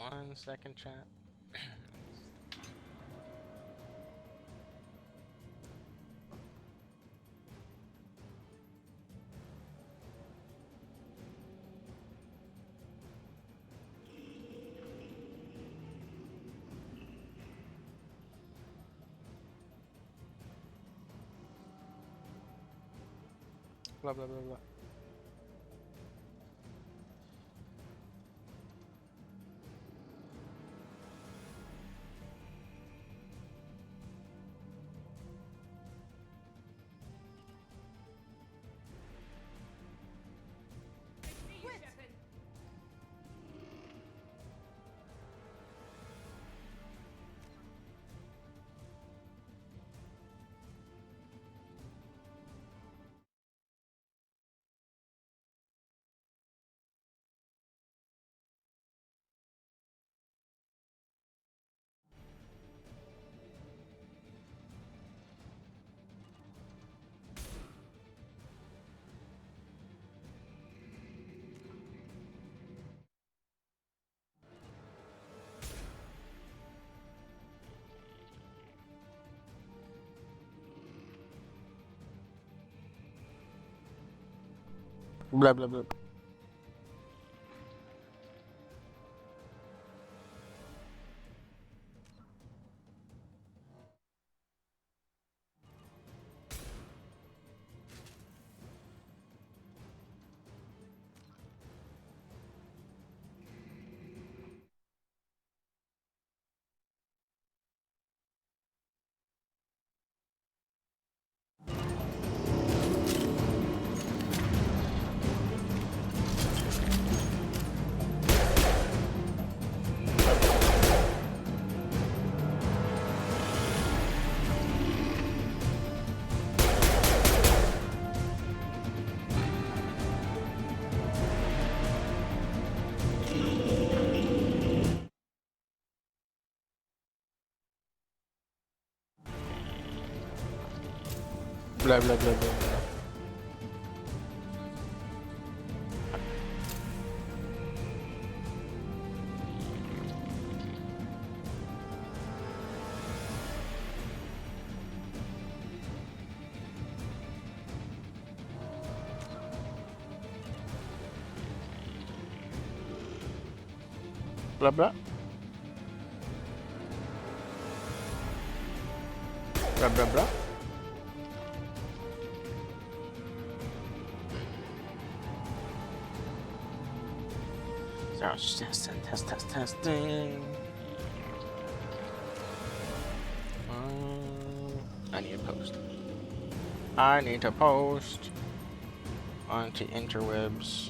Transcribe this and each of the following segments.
One second, chat. Blah blah blah blah. Blah blah blah. Blah blah blah blah blah. Blah blah. Blah blah blah. So testing. I need to post. I need to post onto interwebs.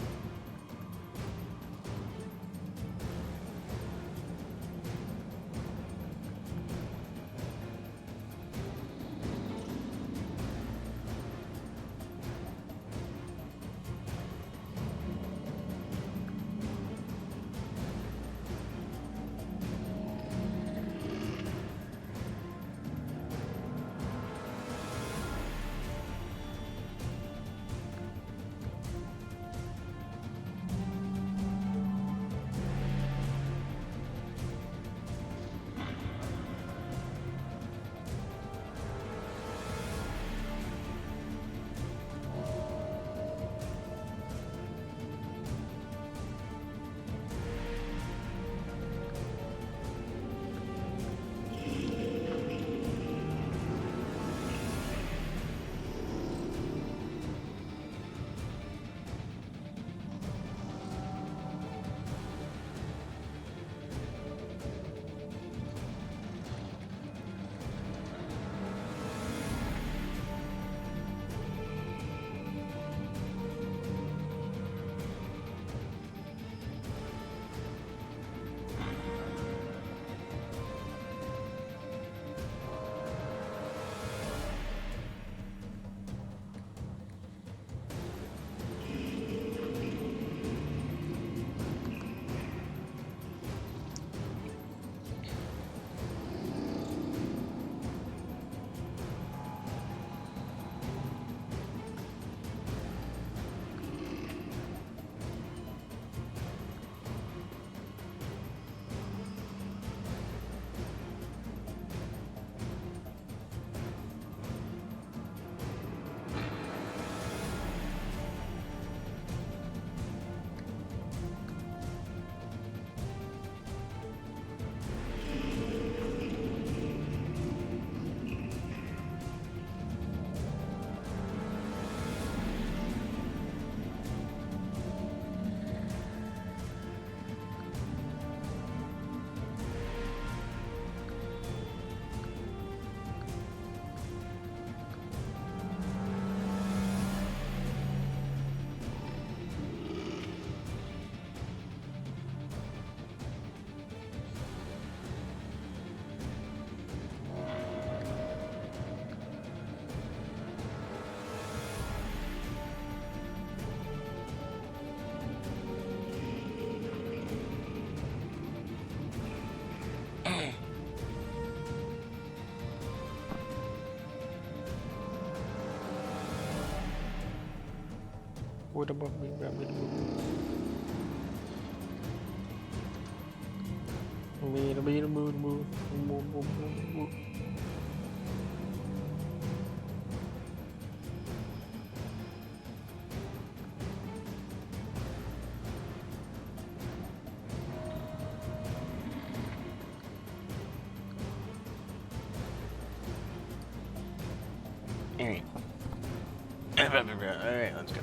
Alright, let's go.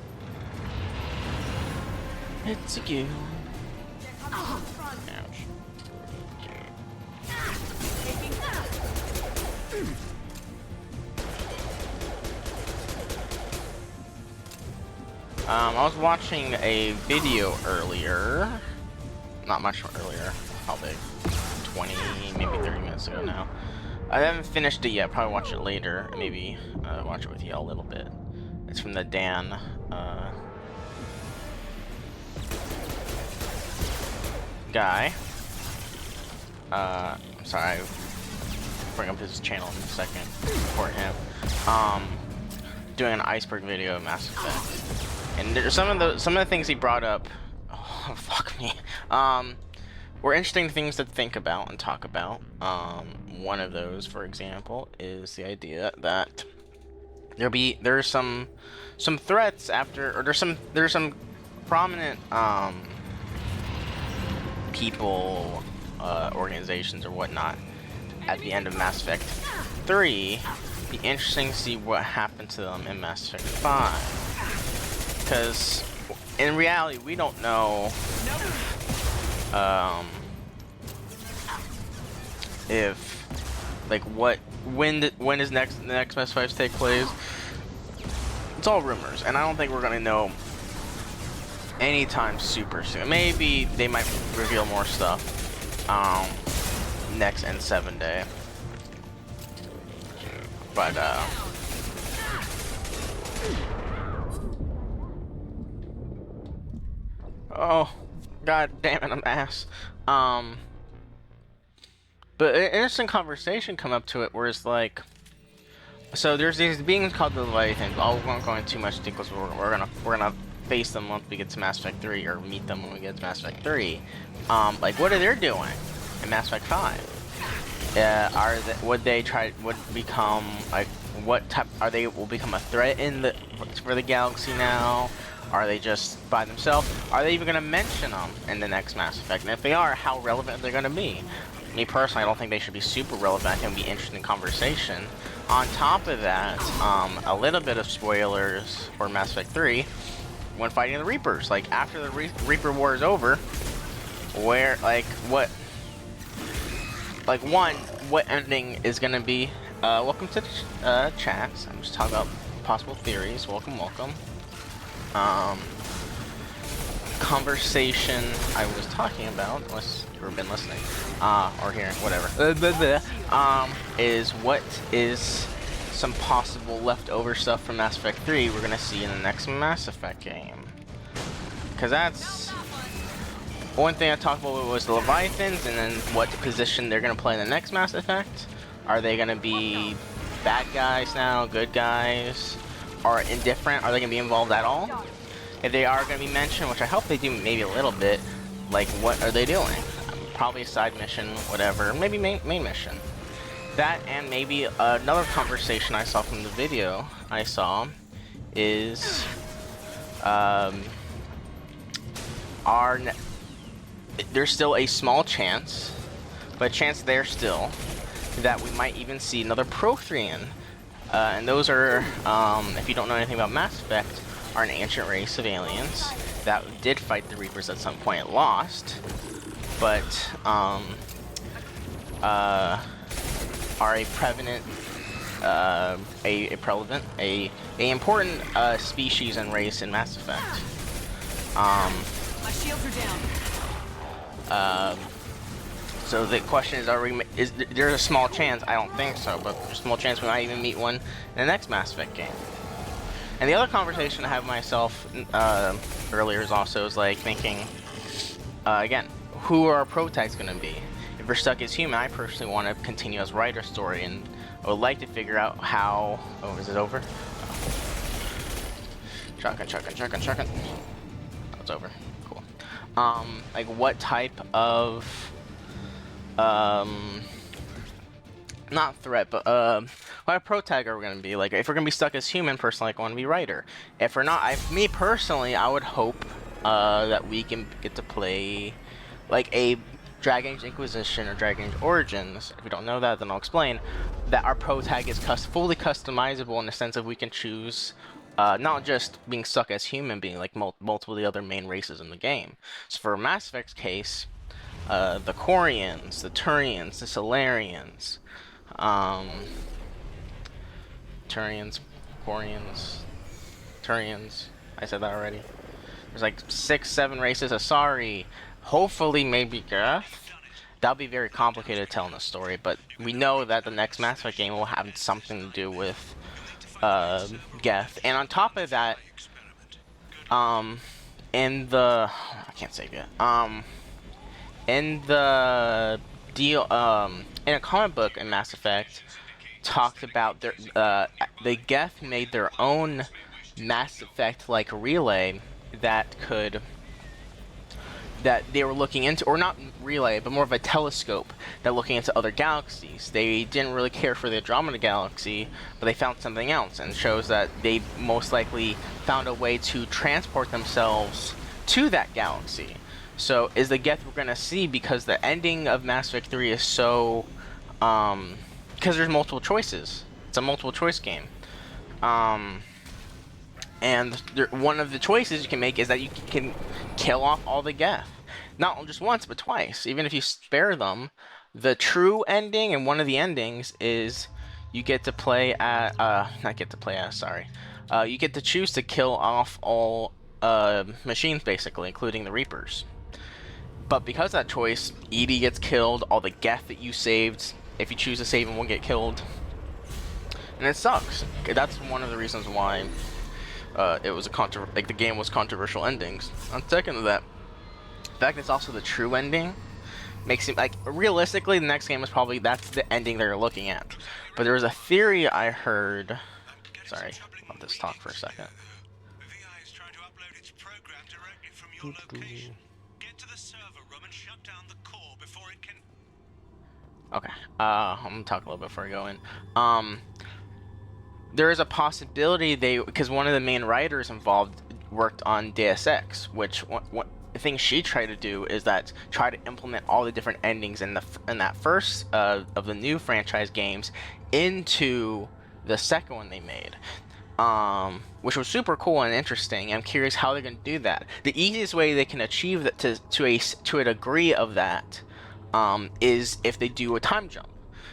It's a go. Ouch. I was watching a video earlier. Not much earlier. How big? 20, maybe 30 minutes ago now. I haven't finished it yet. Probably watch it later. Maybe watch it with you a little bit. It's from the Dan guy. I'm sorry. I'll bring up his channel in a second for him. Doing an iceberg video of Mass Effect, and there's some of the things he brought up. Oh, fuck me. Were interesting things to think about and talk about. One of those, for example, is the idea that there's some threats after, or there's some prominent people, organizations or whatnot at the end of Mass Effect 3. Be interesting to see what happened to them in Mass Effect 5, because in reality we don't know if, like, when does the next Mass Effect take place. It's all rumors, and I don't think we're gonna know anytime super soon. Maybe they might reveal more stuff next N7 day, but oh god damn it, I'm ass. But an interesting conversation come up to it where it's like, so there's these beings called the Leviathans. I won't go into too much detail because we're gonna face them once we get to Mass Effect 3, or meet them when we get to Mass Effect 3. Like, what are they doing in Mass Effect 5? Would become, like, what type are they? Will become a threat for the galaxy now? Are they just by themselves? Are they even gonna mention them in the next Mass Effect? And if they are, how relevant are they gonna be? Me personally, I don't think they should be super relevant. I think it would be interesting conversation. On top of that, a little bit of spoilers for Mass Effect 3 when fighting the Reapers. Like, after the Reaper War is over, where, like, what ending is gonna be? Welcome to the chats. I'm just talking about possible theories. Welcome. Conversation I was talking about, unless you've ever been listening, or hearing, whatever, is what is some possible leftover stuff from Mass Effect 3 we're gonna see in the next Mass Effect game. Because that's one thing I talked about was the Leviathans, and then what position they're gonna play in the next Mass Effect. Are they gonna be bad guys now, good guys, or indifferent? Are they gonna be involved at all? If they are going to be mentioned, which I hope they do maybe a little bit, like, what are they doing? Probably a side mission, whatever, maybe main mission. That, and maybe another conversation I saw from the video I saw is, there's still a small chance, but a chance there still, that we might even see another Prothean. And those are, if you don't know anything about Mass Effect, are an ancient race of aliens that did fight the Reapers at some point and lost, but are a prevalent, a important species and race in Mass Effect. My shields are down. So the question is, there's a small chance? I don't think so, but there's a small chance we might even meet one in the next Mass Effect game. And the other conversation I have myself earlier is like thinking, again, who are our protags going to be? If we're stuck as human, I personally want to continue as writer story, and I would like to figure out how. Oh, is it over? Shotgun, shotgun, shotgun, shotgun. That's over. Cool. Like what type of not threat, but what a pro tag are we gonna be? Like if we're gonna be stuck as human, personally, I want to be Rider. If we're not, me personally, I would hope that we can get to play like a Dragon Age Inquisition or Dragon Age Origins. If we don't know that, then I'll explain that our pro tag is fully customizable in the sense of we can choose not just being stuck as human, being like multiple of the other main races in the game. So for Mass Effect's case, the Quarians, the Turians, the Solarians, Turians, Quarians, Turians. I said that already. There's like 6-7 races. Asari. Hopefully, maybe Geth. That'll be very complicated telling the story, but we know that the next Mass Effect game will have something to do with Geth. And on top of that, in the I can't say it. In the deal, in a comic book in Mass Effect, talked about their the Geth made their own Mass Effect like relay that they were looking into, or not relay, but more of a telescope that looking into other galaxies. They didn't really care for the Andromeda Galaxy, but they found something else, and shows that they most likely found a way to transport themselves to that galaxy. So is the Geth we're gonna see, because the ending of Mass Effect 3 is so because there's multiple choices. It's a multiple choice game. And one of the choices you can make is that you can kill off all the Geth. Not just once, but twice. Even if you spare them, the true ending, and one of the endings, is you get to play at, not get to play as, sorry. You get to choose to kill off all machines, basically, including the Reapers. But because of that choice, EDI gets killed, all the Geth that you saved, if you choose to save them, will get killed. And it sucks. That's one of the reasons why it was the game was controversial endings. On second to that, the fact that it's also the true ending makes it like realistically the next game is probably that's the ending they're looking at. But there was a theory I heard. Sorry, I'll just talk for a second. VI is trying to upload its program directly from your location. Get to the server room and shut down the core before it can. Okay, I'm gonna talk a little bit before I go in. There is a possibility because one of the main writers involved worked on Deus Ex, which what the thing she tried to do is that try to implement all the different endings in that first of the new franchise games into the second one they made, which was super cool and interesting. I'm curious how they're gonna do that. The easiest way they can achieve that to a degree of that is if they do a time jump.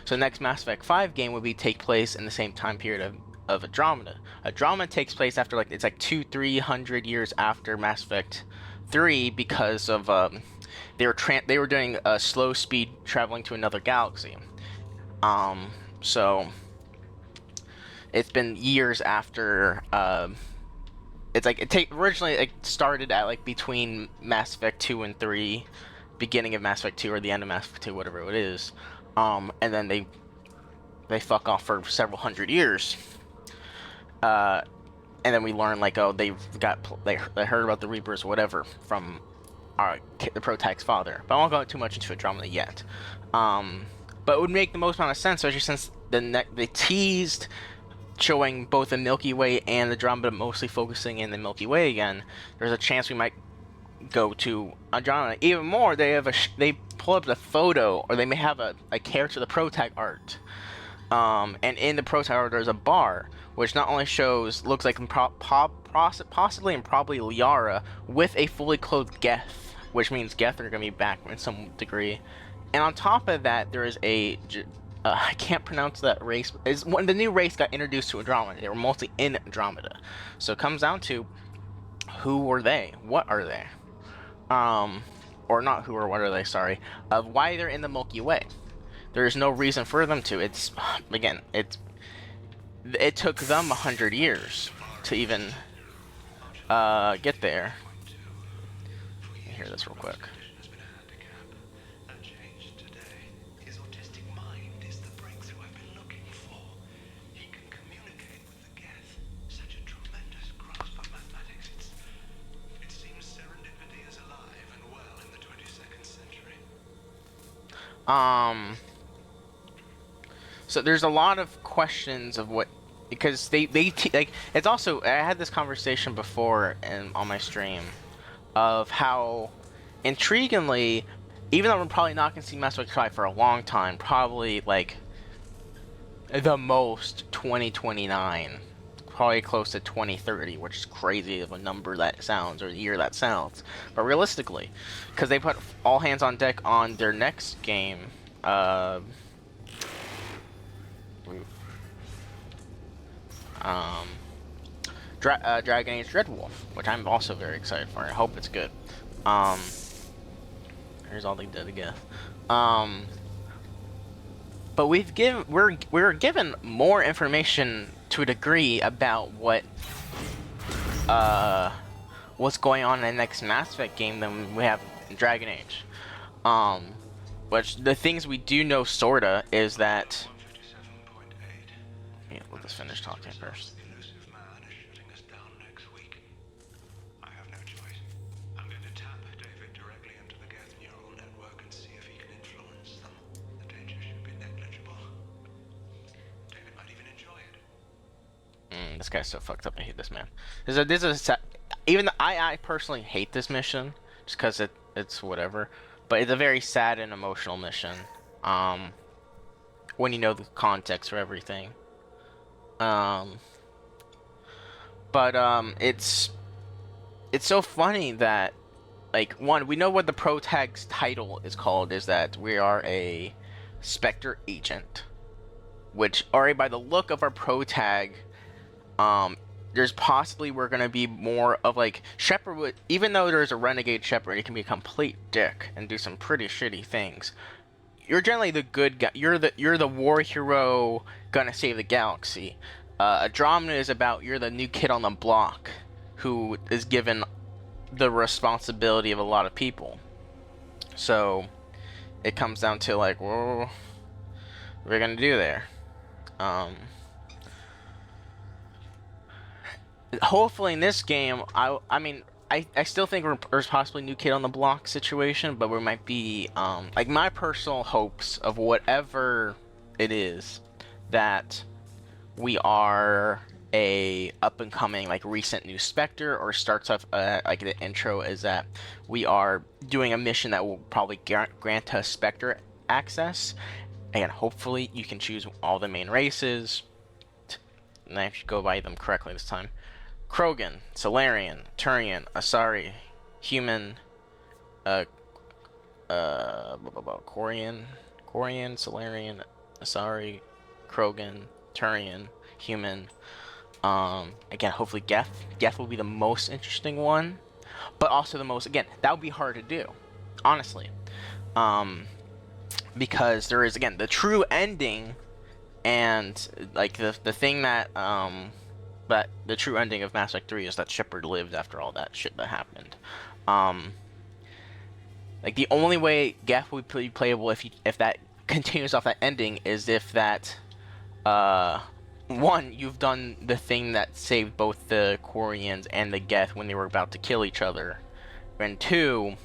So the next Mass Effect 5 game would take place in the same time period of Andromeda. Andromeda takes place after it's like 200-300 years after Mass Effect 3 because of they were doing a slow speed traveling to another galaxy. So it's been years after. It's like originally it started at like between Mass Effect 2 and 3, beginning of Mass Effect 2 or the end of Mass Effect 2, whatever it is. And then they fuck off for several hundred years. And then we learn like, oh, they heard about the Reapers or whatever from the Protag's father. But I won't go too much into Andromeda yet. But it would make the most amount of sense, especially since they teased showing both the Milky Way and Andromeda, mostly focusing in the Milky Way again. There's a chance we might go to Andromeda. Even more, they pull up the photo, or they may have a character, the Protag art. And in the Protag art, there's a bar, which not only looks like possibly and probably Liara with a fully clothed Geth, which means Geth are going to be back in some degree. And on top of that, there is I can't pronounce that race. Is when the new race got introduced to Andromeda. They were mostly in Andromeda. So it comes down to who are they? What are they? Or not who or what are they, sorry. Of why they're in the Milky Way. There is no reason for them to. It took them 100 years to even get there. Let me hear this real quick. So there's a lot of questions of what, because like, it's also, I had this conversation before on my stream of how intriguingly, even though we're probably not going to see Mass Effect 5 for a long time, probably like the most 2029, probably close to 2030, which is crazy of a number that sounds, or a year that sounds, but realistically, because they put all hands on deck on their next game, Dragon Age Dreadwolf, which I'm also very excited for. I hope it's good. Here's all they did again. But we're given more information to a degree about what's going on in the next Mass Effect game than we have in Dragon Age. Which the things we do know sorta is that. Yeah, let us finish talking first. This guy's so fucked up. I hate this man. Even though I personally hate this mission, just because it's whatever. But it's a very sad and emotional mission. When you know the context for everything. It's so funny that, like, one, we know what the pro tag's title is called, is that we are a Spectre agent, which already by the look of our pro tag, there's possibly we're gonna be more of like Shepard would, even though there's a renegade Shepard, he can be a complete dick and do some pretty shitty things. You're generally the good guy. You're the war hero gonna save the galaxy. Andromeda is about you're the new kid on the block who is given the responsibility of a lot of people. So it comes down to like, well, what are we gonna do there? Hopefully in this game, I still think there's possibly new kid on the block situation, but we might be, like, my personal hopes of whatever it is, that we are a up-and-coming, like, recent new Spectre, or starts off, like, the intro is that we are doing a mission that will probably grant us Spectre access, and hopefully you can choose all the main races, and I should go by them correctly this time. Krogan, Solarian, Turian, Asari, Human, Quarian, Solarian, Asari, Krogan, Turian, Human. Again, hopefully Geth. Geth will be the most interesting one, but also the most, again, that would be hard to do, honestly. Because there is, again, the true ending, and, like, the thing that, but the true ending of Mass Effect 3 is that Shepard lived after all that shit that happened. Like, the only way Geth would be playable if that continues off that ending is if that, one, you've done the thing that saved both the Quarians and the Geth when they were about to kill each other. And two,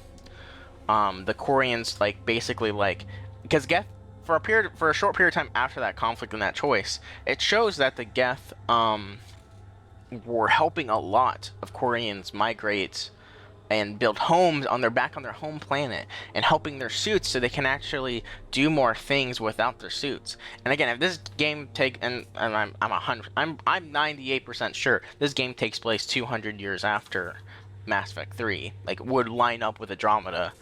the Quarians, like, basically, like, because Geth, for a short period of time after that conflict and that choice, it shows that the Geth, were helping a lot of Quarians migrate and build homes on their home planet, and helping their suits so they can actually do more things without their suits. And again, if this game I'm 98% sure this game takes place 200 years after Mass Effect 3, like, would line up with Andromeda.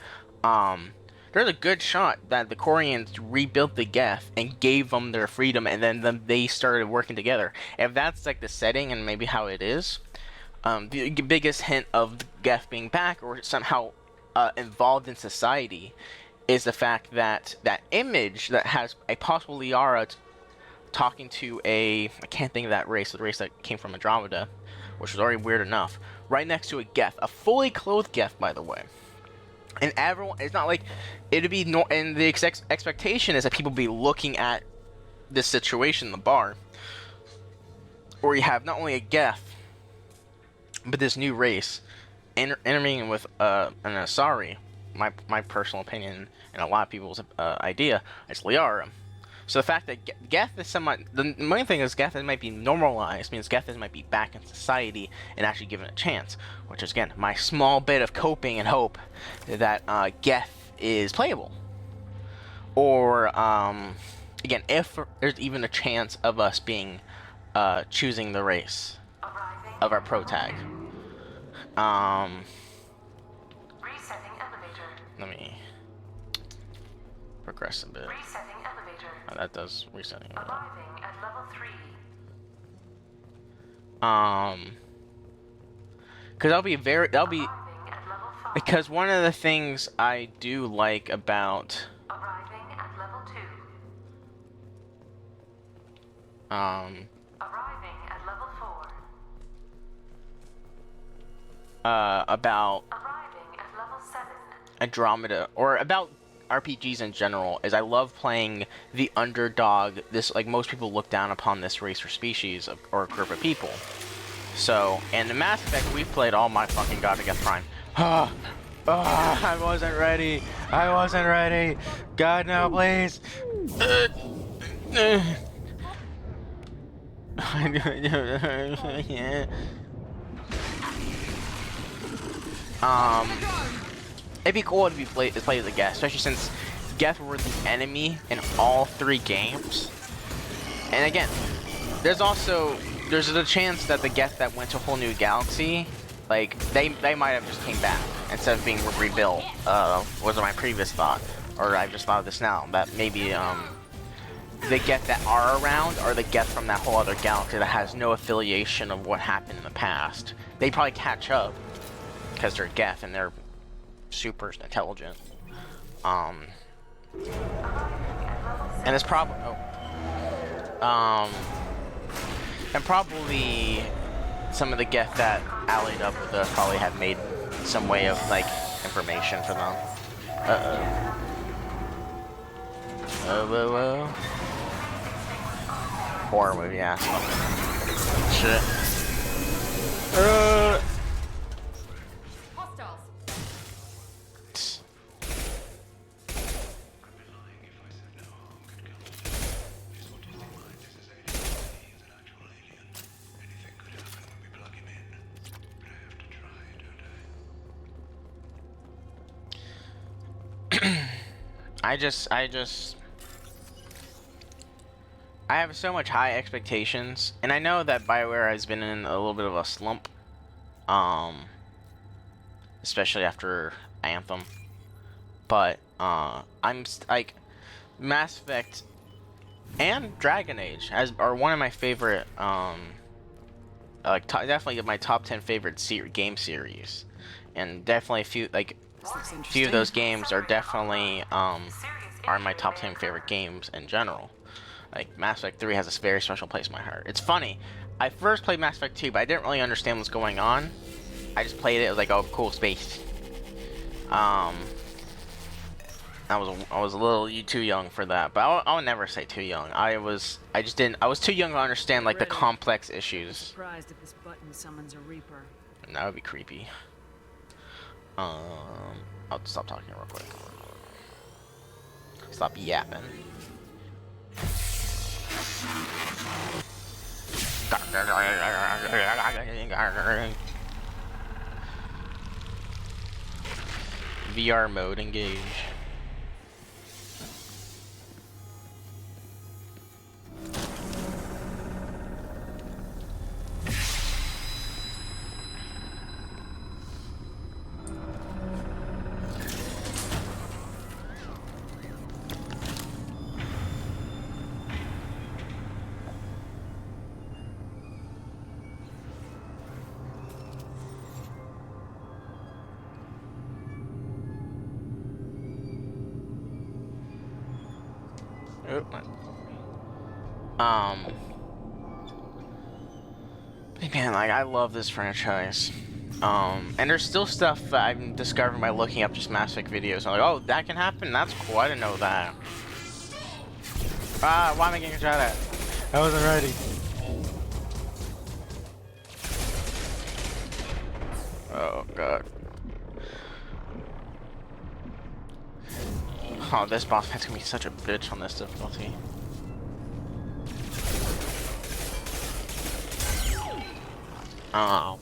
There's a good shot that the Quarians rebuilt the Geth and gave them their freedom, and then they started working together. If that's, like, the setting and maybe how it is, the biggest hint of the Geth being back or somehow involved in society is the fact that that image that has a possible Liara talking to I can't think of that race, the race that came from Andromeda, which was already weird enough, right next to a Geth, a fully clothed Geth, by the way. And everyone, it's not like it'd be and the expectation is that people be looking at this situation in the bar, where you have not only a Geth, but this new race intermingling with an Asari, my personal opinion and a lot of people's idea, it's Liara. So the fact that Geth is somewhat, the main thing is Geth might be normalized, means Geth might be back in society and actually given a chance, which is again my small bit of coping and hope that Geth is playable. Or again, if there's even a chance of us being choosing the race of our pro tag. Resetting elevator. Let me progress a bit. Resetting elevator. Oh, that does resetting. Arriving at level 3. Because that'll be Arriving at level 5. because one of the things I do like about Arriving at level 2. um Arriving at level 4. about Arriving at level 7. Andromeda, or about RPGs in general, is I love playing the underdog. This, like, most people look down upon this race or species or a group of people. So, in the Mass Effect, we've played all my fucking God to Geth Prime. I wasn't ready. I wasn't ready. God, no, please. It'd be cool to be play as a Geth, especially since Geth were the enemy in all 3 games. And again, there's a chance that the Geth that went to a whole new galaxy, like they might have just came back instead of being rebuilt. Was my previous thought, or I just thought of this now, that maybe the Geth that are around are the Geth from that whole other galaxy that has no affiliation of what happened in the past. They probably catch up because they're Geth and they're super intelligent. And it's probably and probably some of the Geth that allied up with us probably have made some way of like information for them. Whoa. Horror movie ass. Shit. Hostiles. I have so much high expectations, and I know that BioWare has been in a little bit of a slump, especially after Anthem. But like Mass Effect and Dragon Age are one of my favorite, definitely my top 10 favorite game series, and definitely a few of those games are definitely are my top 10 favorite games in general. Like, Mass Effect 3 has a very special place in my heart. It's funny, I first played Mass Effect 2, but I didn't really understand what's going on. I just played it, it was like, oh, cool, space. I was a little too young for that, but I'll never say too young. I was too young to understand, like, the complex issues. Surprised if this button summons a Reaper. And that would be creepy. I'll stop talking real quick. Stop yapping. VR mode engage. Man, like, I love this franchise. And there's still stuff that I'm discovering by looking up just Mass Effect videos. I'm like, oh, that can happen? That's cool, I didn't know that. Why am I getting shot at? I wasn't ready. Oh, God. Oh, this boss fight's gonna be such a bitch on this difficulty. Oh.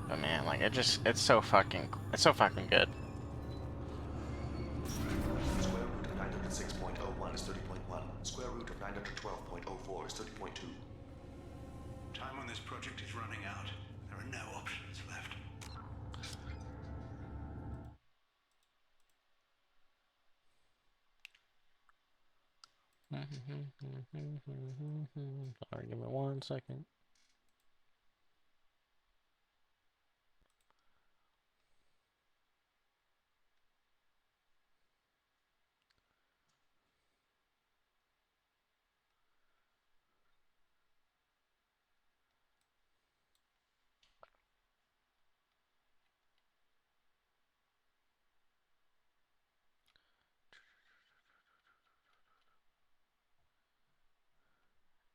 But man, like it's so fucking good. Square root of 906.01 is 30.1. Square root of 912.04 is 30.2. Time on this project is running out. There are no options left. Sorry, give me 1 second.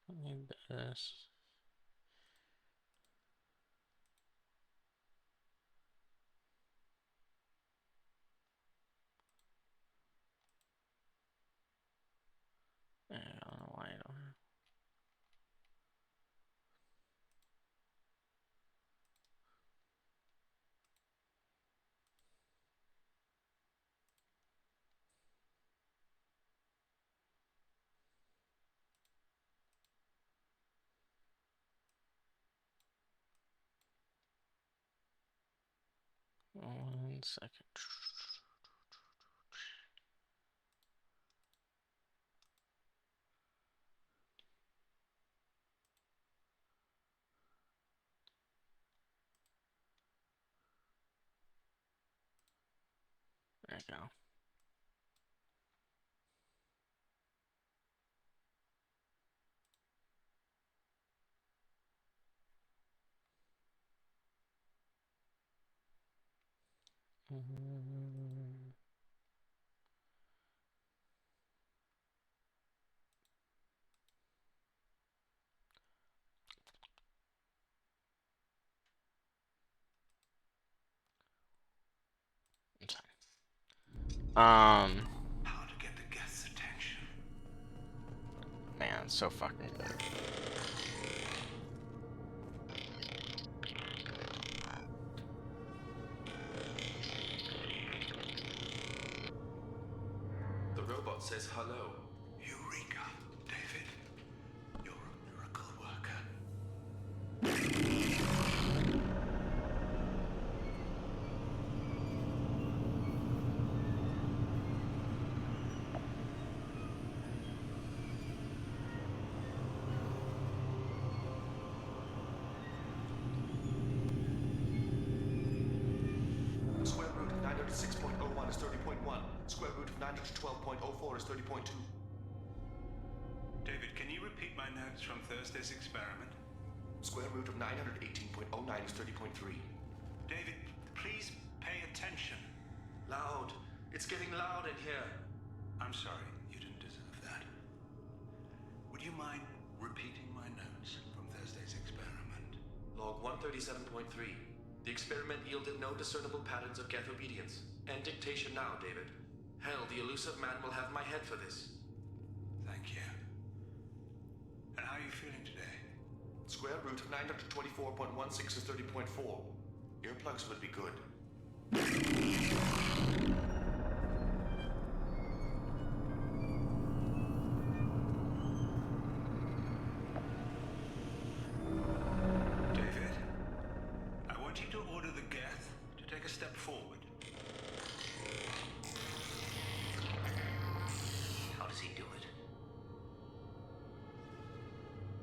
I need this. I don't know why I don't have. One second. There you go. How to get the guest's attention. Man, so fucking good. The robot says hello. Eureka, David. You're a miracle worker. Square root of 906.01 is 30.1. Square root of 912.04 is 30.2. David, can you repeat my notes from Thursday's experiment? Square root of 918.09 is 30.3. David, please pay attention. Loud. It's getting loud in here. I'm sorry, you didn't deserve that. Would you mind repeating my notes from Thursday's experiment? Log 137.3. The experiment yielded no discernible patterns of geth obedience. End dictation now, David. Hell, the elusive man will have my head for this. Thank you. And how are you feeling today? Square root of 924.16 is 30.4. Earplugs would be good. David, I want you to order the Geth to take a step forward. How does he do it?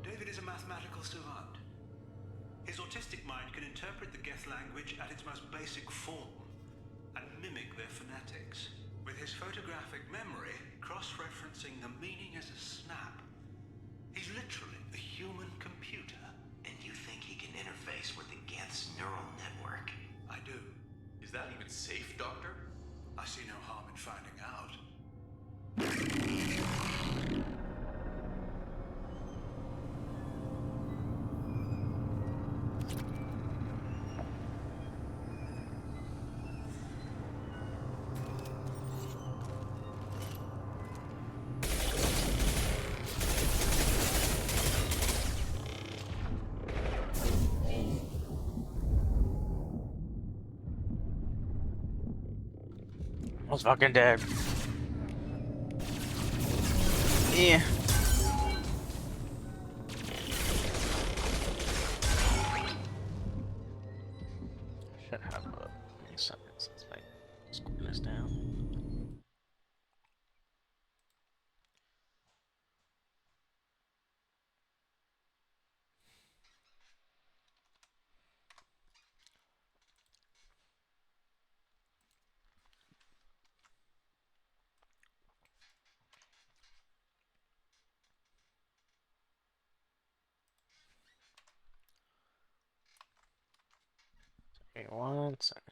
David is a mathematical savant. His autistic mind can interpret the Geth language at its most basic form and mimic their phonetics. With his photographic memory, cross-referencing the meaning as a snap, experiment safe, Doctor? I see no harm in finding out. I was fucking dead. Yeah. Should have a seconds. Let's like square this down. Okay, 1 second.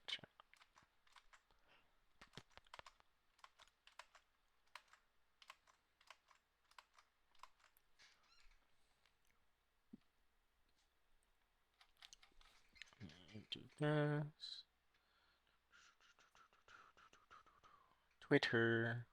Do this. Twitter.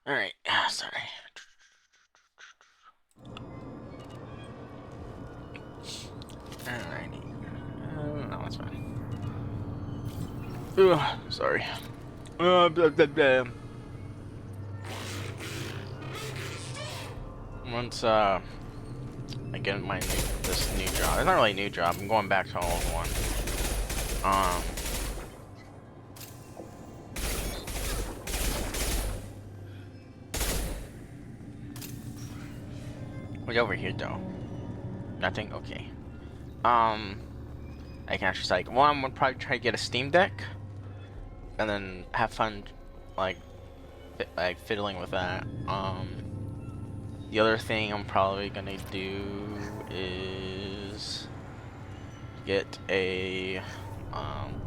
All right. Sorry. Alrighty. No, that's fine. Ugh, sorry. Blah, blah, blah. Once I get this new job. It's not really a new job. I'm going back to an old one. What's over here though? Nothing? Okay. I can actually like one would probably try to get a Steam Deck and then have fun like fiddling with that. The other thing I'm probably gonna do is get a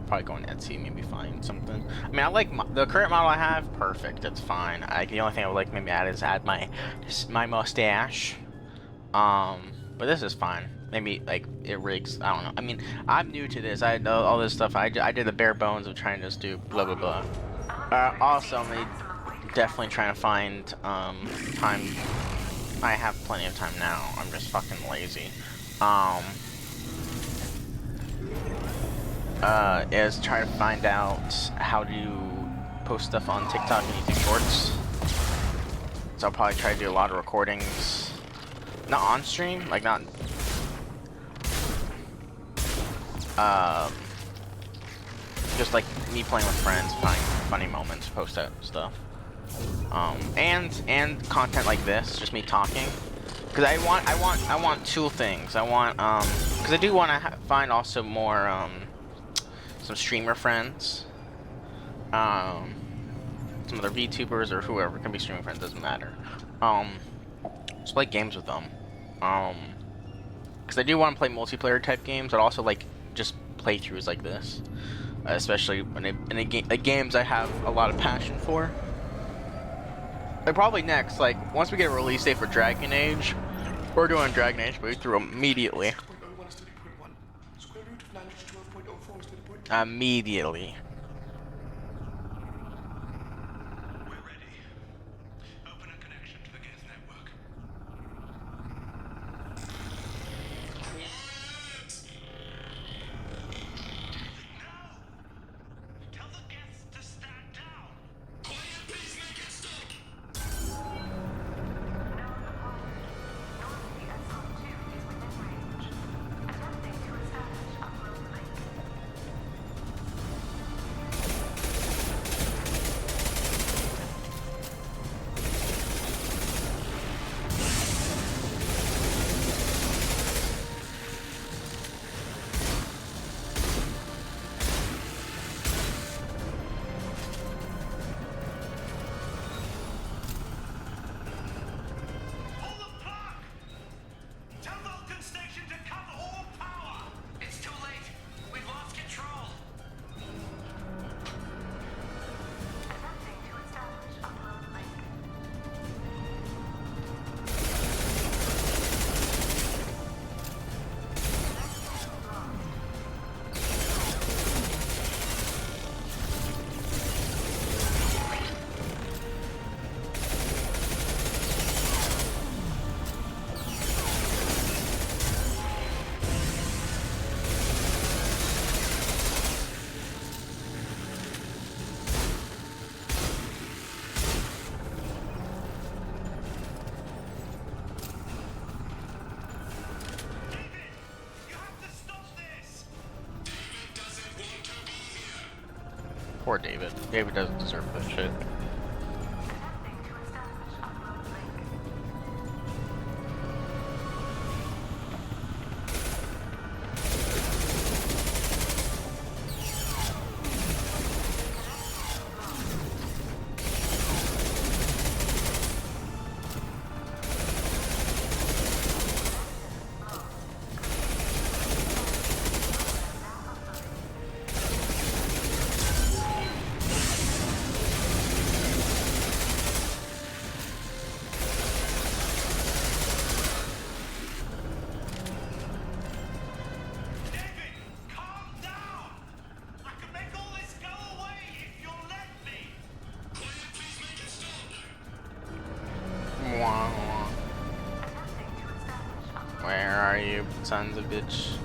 probably go on Etsy, maybe find something. I mean, I like the current model I have. Perfect, it's fine. The only thing I would like maybe add is my mustache. But this is fine. Maybe like it rigs. I don't know. I mean, I'm new to this. I know all this stuff. I did the bare bones of trying to just do blah blah blah. Also, I'm definitely trying to find time. I have plenty of time now. I'm just fucking lazy. Is try to find out how to post stuff on TikTok and YouTube Shorts. So I'll probably try to do a lot of recordings, not on stream, like not. Just like me playing with friends, finding funny moments, post that stuff. And content like this, just me talking. Cause I want two things. I want cause I do want to find also more some streamer friends. Some other VTubers or whoever can be streaming friends, doesn't matter. Just play games with them. Cause I do want to play multiplayer type games, but also like just playthroughs like this, especially when in games I have a lot of passion for. Like probably next, like once we get a release date for Dragon Age, we're doing Dragon Age playthrough immediately. Immediately. We're ready. Open a connection to the Geth network. Poor David. David doesn't deserve that shit. Attempting to establish upload link. David, calm down! I can make all this go away if you'll let me! Mwah, mwah. Attempting to establish upload. Where are you, sons of bitch?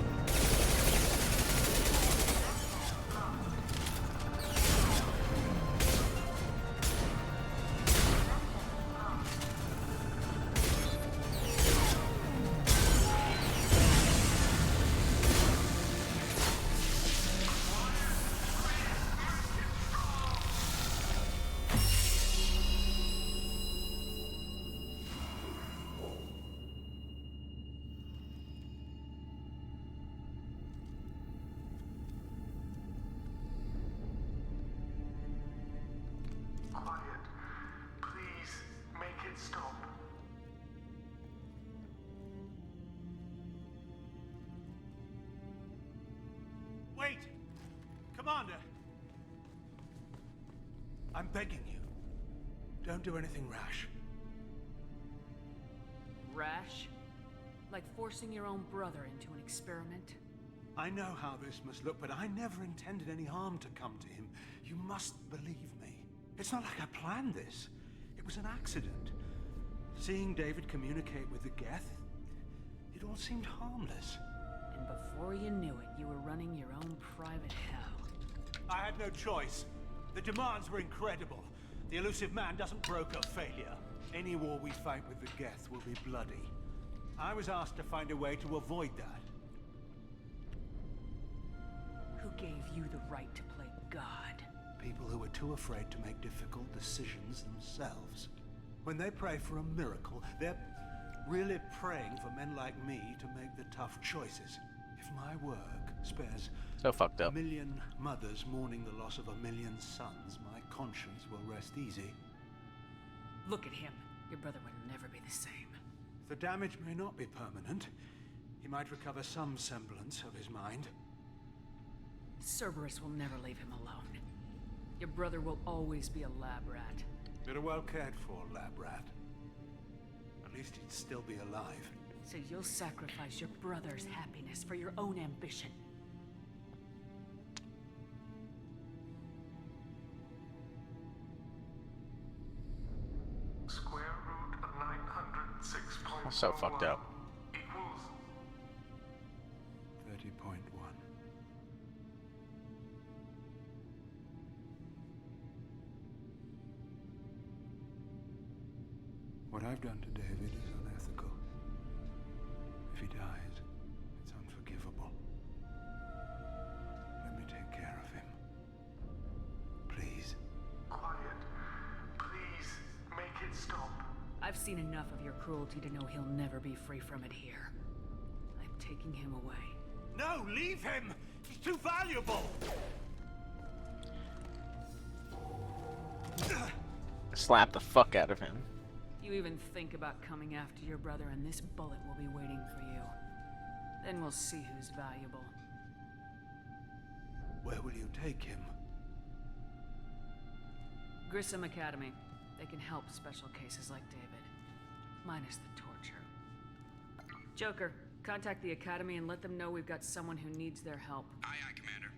Quiet. Please make it stop. Wait! Commander! I'm begging you. Don't do anything rash. Rash? Like forcing your own brother into an experiment? I know how this must look, but I never intended any harm to come to him. You must believe me. It's not like I planned this. It was an accident. Seeing David communicate with the Geth, it all seemed harmless. And before you knew it, you were running your own private hell. I had no choice. The demands were incredible. The elusive man doesn't broker failure. Any war we fight with the Geth will be bloody. I was asked to find a way to avoid that. Who gave you the right to play God? People who are too afraid to make difficult decisions themselves. When they pray for a miracle, they're really praying for men like me to make the tough choices. If my work spares So fucked a up. million mothers mourning the loss of a million sons, my conscience will rest easy. Look at him. Your brother would never be the same. The damage may not be permanent. He might recover some semblance of his mind. Cerberus will never leave him alone. Your brother will always be a lab rat. You're a well cared for lab rat. At least he'd still be alive. So you'll sacrifice your brother's happiness for your own ambition. Square root of 906.11 So fucked up. equals 30.1. What I've done to David is unethical. If he dies, it's unforgivable. Let me take care of him. Please. quiet. Please make it stop. I've seen enough of your cruelty to know he'll never be free from it here. I'm taking him away. No, leave him! He's too valuable! Slap the fuck out of him. You even think about coming after your brother, and this bullet will be waiting for you. Then we'll see who's valuable. Where will you take him? Grissom Academy. They can help special cases like David. Minus the torture. Joker, contact the Academy and let them know we've got someone who needs their help. Aye, aye, Commander.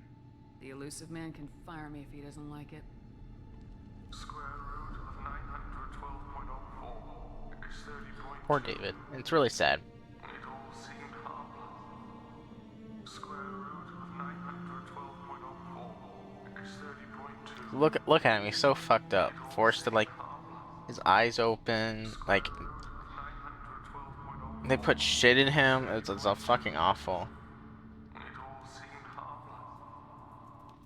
The elusive man can fire me if he doesn't like it. Square root of 912.04 is 30.2. Poor David. It's really sad. It all seemed harmless. Square root of 912.04 is 30.2. Look at him. He's so fucked up. Forced to like his eyes open. Like they put shit in him. It's all fucking awful. It all seemed harmless.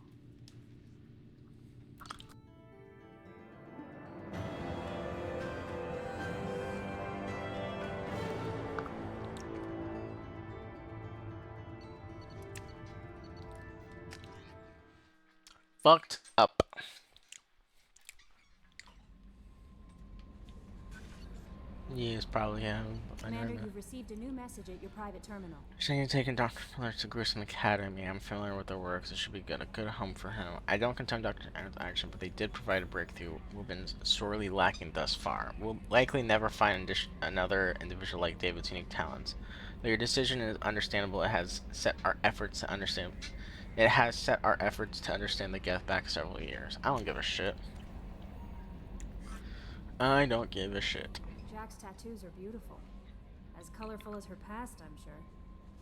fucked up. Yes, probably have. Commander, you've received a new message at your private terminal. Saying you're taking Dr. Miller to Grissom Academy. I'm familiar with their works. It should be a good home for him. I don't condemn Dr. Aaron's action, but they did provide a breakthrough we've been sorely lacking thus far. We'll likely never find another individual like David's unique talents. Though your decision is understandable, it has set our efforts to understand. It has set our efforts to understand the Geth back several years. I don't give a shit. I don't give a shit. Jack's tattoos are beautiful. As colorful as her past, I'm sure.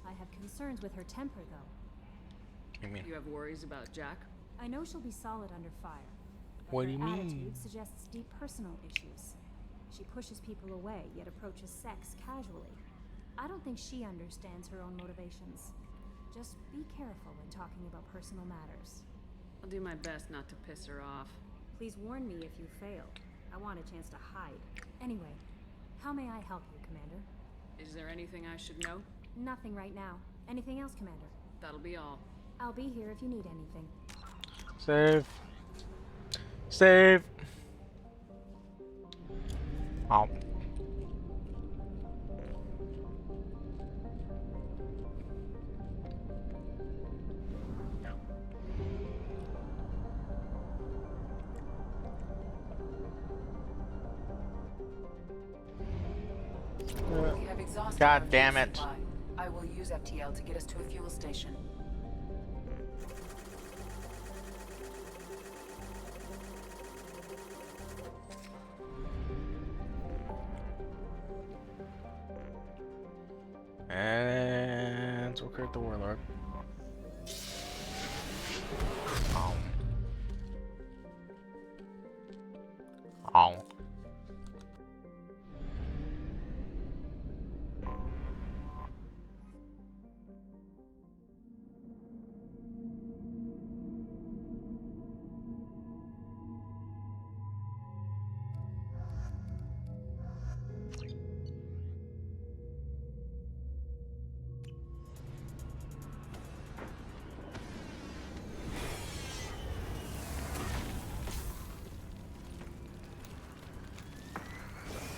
I have concerns with her temper, though. I mean, You have worries about Jack? I know she'll be solid under fire. But what her do you mean? attitude suggests deep personal issues. She pushes people away, yet approaches sex casually. I don't think she understands her own motivations. Just be careful when talking about personal matters. I'll do my best not to piss her off. Please warn me if you fail. I want a chance to hide. Anyway, how may I help you, Commander? Is there anything I should know? Nothing right now. Anything else, Commander? That'll be all. I'll be here if you need anything. Save. Save. Oh. We have exhausted God our damn fuel it. supply. I will use FTL to get us to a fuel station. And we'll create the warlord. Oh. Oh.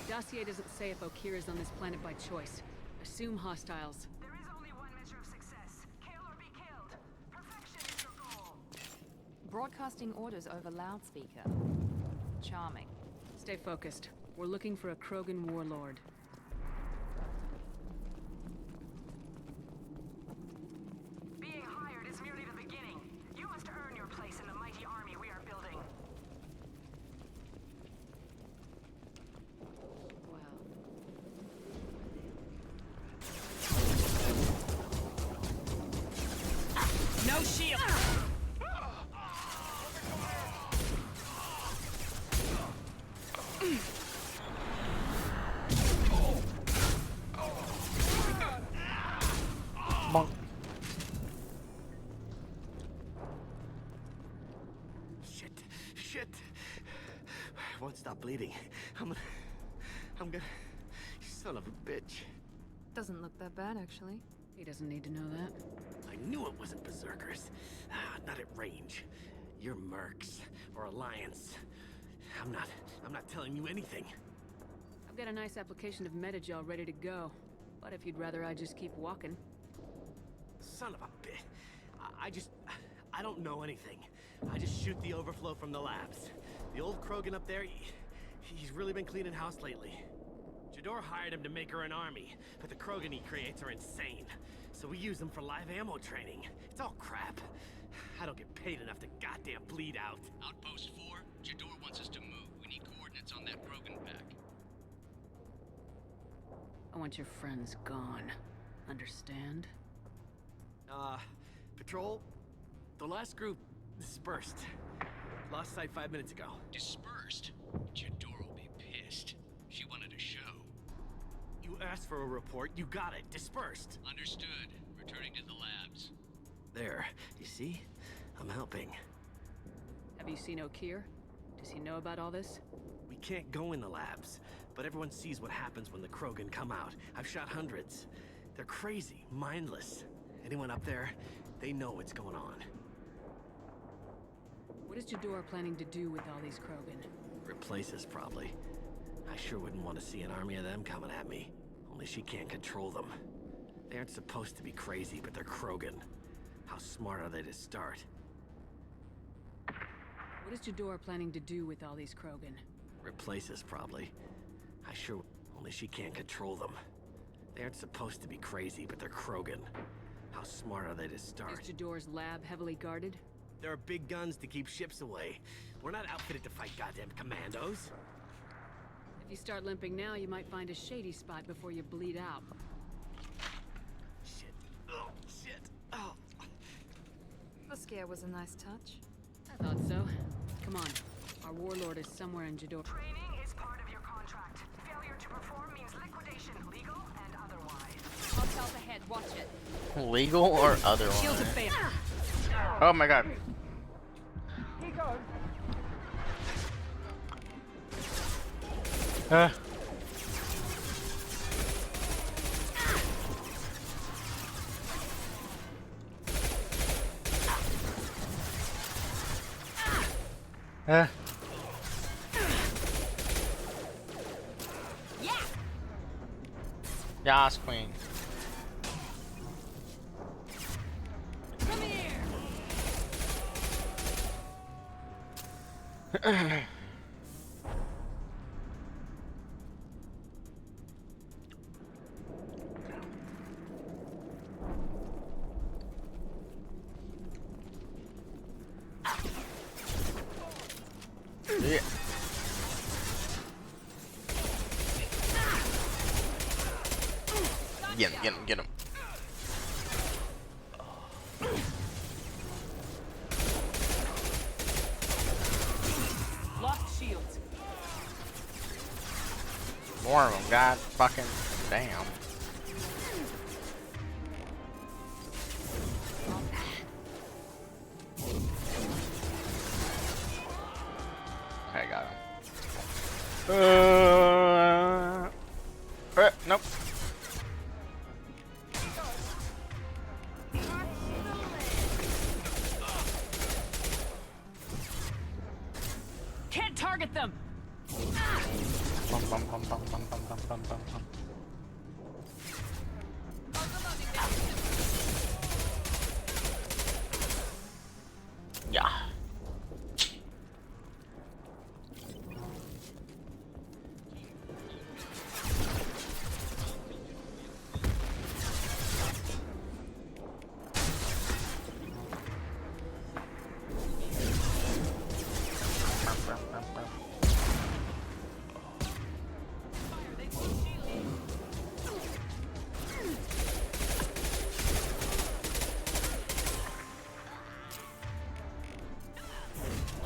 Dossier doesn't say if Okir is on this planet by choice. Assume hostiles. There is only one measure of success. Kill or be killed. Perfection is your goal. Broadcasting orders over loudspeaker. Charming. Stay focused. We're looking for a Krogan warlord. Being hired is merely the beginning. You must earn your place in the mighty army we are building. No shield! Bonk. Shit. I won't stop bleeding. I'm gonna... Son of a bitch. Doesn't look that bad, actually. He doesn't need to know that. I knew it wasn't Berserkers. Not at range. You're Mercs or Alliance. I'm not telling you anything. I've got a nice application of Metagel ready to go. But if you'd rather I just keep walking. Son of a bitch. I don't know anything. I just shoot the overflow from the labs. The old Krogan up there, he's really been cleaning house lately. Jador hired him to make her an army, but the Krogan he creates are insane. So we use them for live ammo training. It's all crap. I don't get paid enough to goddamn bleed out. Outpost 4, Jador wants us to move. We need coordinates on that Krogan pack. I want your friends gone. Understand? Patrol, the last group dispersed. Lost sight 5 minutes ago. Dispersed? Jador will be pissed. She wanted a show. You asked for a report, you got it. Dispersed. Understood. Returning to the labs. There, you see? I'm helping. Have you seen Okir? Does he know about all this? We can't go in the labs, but everyone sees what happens when the Krogan come out. I've shot hundreds. They're crazy, mindless. Anyone up there, they know what's going on. What is Jadora planning to do with all these Krogan? Replace us, probably. I sure wouldn't want to see an army of them coming at me. Only she can't control them. They aren't supposed to be crazy, but they're Krogan. How smart are they to start? What is Jadora planning to do with all these Krogan? Replace us, probably. I sure... Only she can't control them. They aren't supposed to be crazy, but they're Krogan. How smart are they to start? Is Jadora's lab heavily guarded? There are big guns to keep ships away. We're not outfitted to fight goddamn commandos. If you start limping now, you might find a shady spot before you bleed out. Shit. Oh, shit. Oh. The scare was a nice touch. I thought so. Come on. Our warlord is somewhere in Jadora. Training is part of your contract. Failure to perform means liquidation, legal and otherwise. Hostiles ahead, watch it. Legal or Shields otherwise? of fail. Oh my god. Yas, queen. Come here. Yeah. Get him, get him, get him. Lost shields. More of them, god fucking damn. Okay, got him. Nope. Can't target them. Bum, bum, bum, bum, bum, bum, bum, bum, bum, bum. Yeah.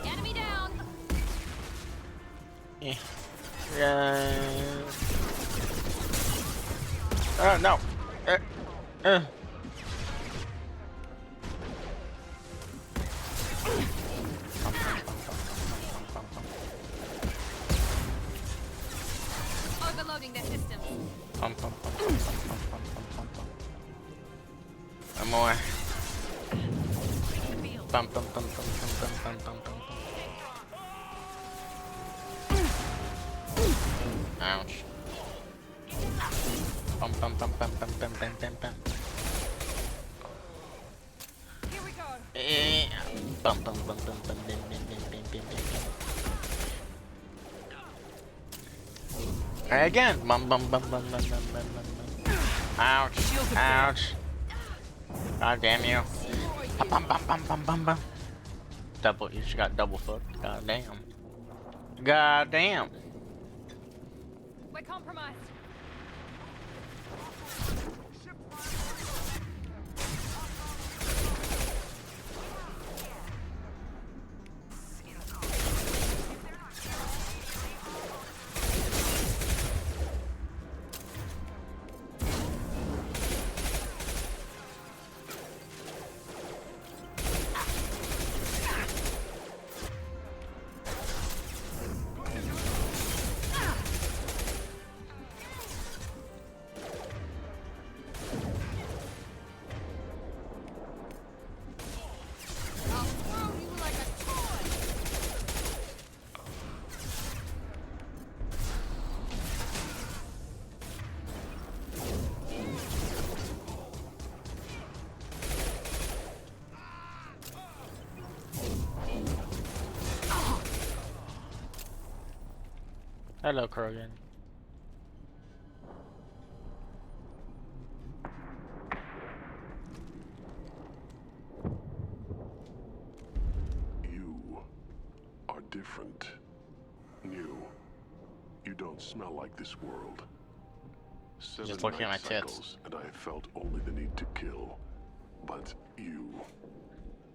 Enemy down. Yeah. Oh no. Overloading their systems. One more. Bum, bum, bum, bum, bum, bum, bum, bum, bum. Ouch. Bum, bum, bum, bum, bum, bum, bum, bum, bum. Here we go. Bum, bum, bum, bum, bum, bum, bum, bum, bum, bum, bum. Try again. Bum, bum, bum, bum, bum, bum, bum, bum. Ouch. Ouch. God damn you. Bum, bum, bum, bum, bum, bum. Double, you just got double fucked. God damn. God damn. We're compromised. Hello, Krogan. You are different. New. You don't smell like this world. Just looking at my night tits. cycles, and I have felt only the need to kill. But you...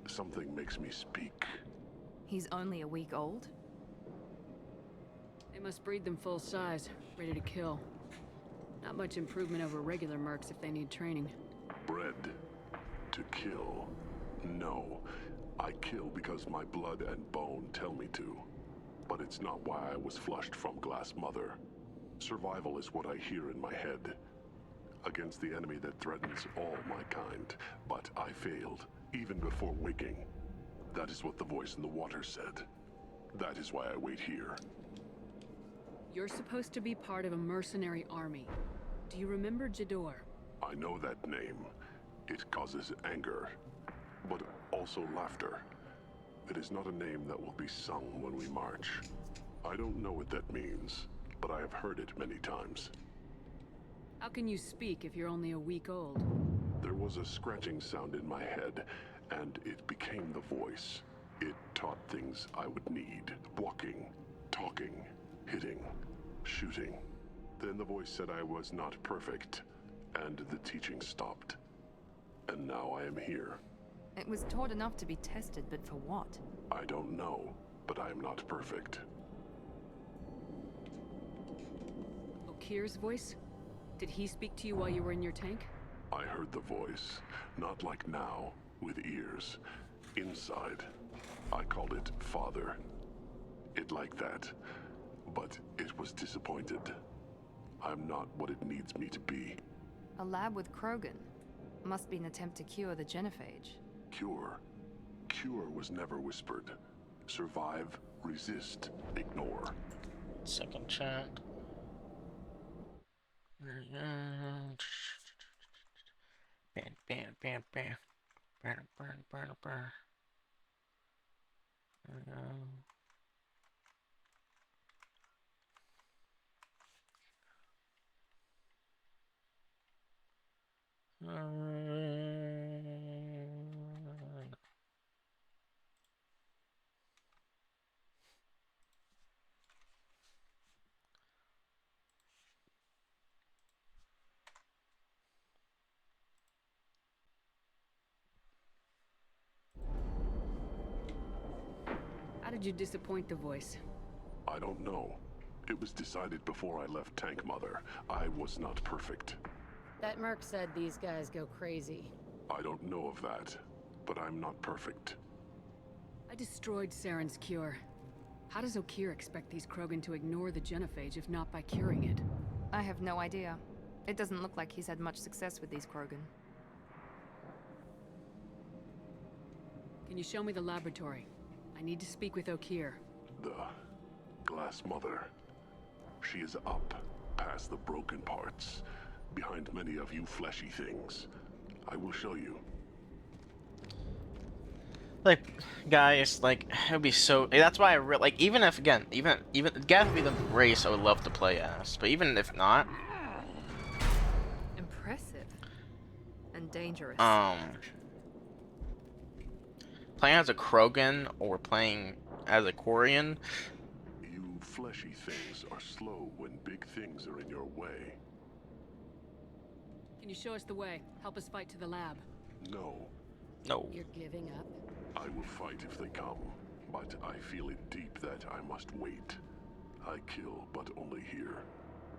Something makes me speak. He's only a week old? They must breed them full size, ready to kill. Not much improvement over regular mercs if they need training. Bred to kill. No. I kill because my blood and bone tell me to. But it's not why I was flushed from Glass Mother. Survival is what I hear in my head. Against the enemy that threatens all my kind. But I failed, even before waking. That is what the voice in the water said. That is why I wait here. You're supposed to be part of a mercenary army. Do you remember Jador? I know that name. It causes anger, but also laughter. It is not a name that will be sung when we march. I don't know what that means, but I have heard it many times. How can you speak if you're only a week old? There was a scratching sound in my head, and it became the voice. It taught things I would need. Walking, talking, hitting, shooting. Then the voice said I was not perfect, and the teaching stopped. And now I am here. It was taught enough to be tested, but for what? I don't know, but I am not perfect. Okir's voice? Did he speak to you while you were in your tank? I heard the voice, not like now, with ears. Inside. I called it Father. It like that. But it was disappointed. I'm not what it needs me to be. A lab with Krogan. Must be an attempt to cure the genophage. Cure. Cure was never whispered. Survive, resist, ignore. Second chat. Bam, bam, bam, bam. Burn, burn, burn, burn. How did you disappoint the voice? I don't know. It was decided before I left Tank Mother. I was not perfect. That merc said these guys go crazy. I don't know of that, but I'm not perfect. I destroyed Saren's cure. How does Okir expect these Krogan to ignore the genophage if not by curing it? I have no idea. It doesn't look like he's had much success with these Krogan. Can you show me the laboratory? I need to speak with Okir. The Glass Mother. She is up, past the broken parts, behind many of you fleshy things. I will show you. Like, guys, like, it would be so. That's why I really like. Even if, again, even Gath would be the race I would love to play as. But even if not, Impressive. And dangerous. playing as a Krogan or playing as a Quarian. You fleshy things are slow when big things are in your way. Can you show us the way? Help us fight to the lab. No. No. You're giving up? I will fight if they come, but I feel it deep that I must wait. I kill, but only here.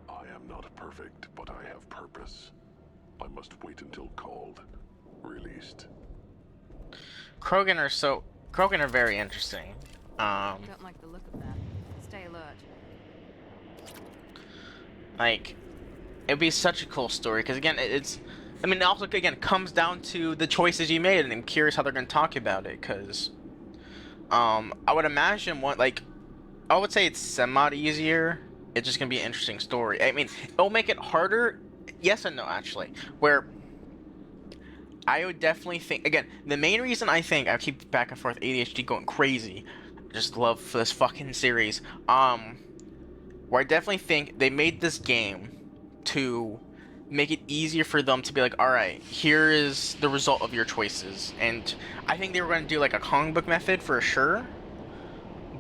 I am not perfect, but I have purpose. I must wait until called, released. Krogan are very interesting. Don't like the look of that. Stay alert. Like, it'd be such a cool story because again, I mean, it also again comes down to the choices you made, and I'm curious how they're gonna talk about it because, I would imagine I would say it's somewhat easier. It's just gonna be an interesting story. I mean, it'll make it harder. Yes and no, actually. Where I would definitely think, again, the main reason I think, I keep back and forth, ADHD going crazy, just love for this fucking series, where I definitely think they made this game to make it easier for them to be like, all right, here is the result of your choices. And I think they were going to do like a comic book method for sure.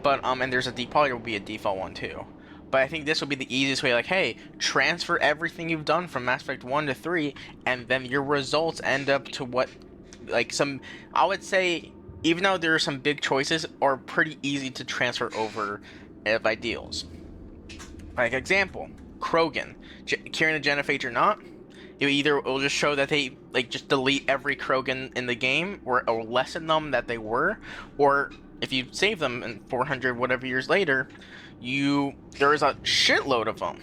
But and there's probably will be a default one too. But I think this will be the easiest way, like, hey, transfer everything you've done from Mass Effect 1 to 3, and then your results end up to what, like, I would say, even though there are some big choices, are pretty easy to transfer over of ideals. Like, example, Krogan. Carrying the genophage or not, it'll just show that they, like, just delete every Krogan in the game, or lessen them that they were, or if you save them in 400 whatever years later, there is a shitload of them.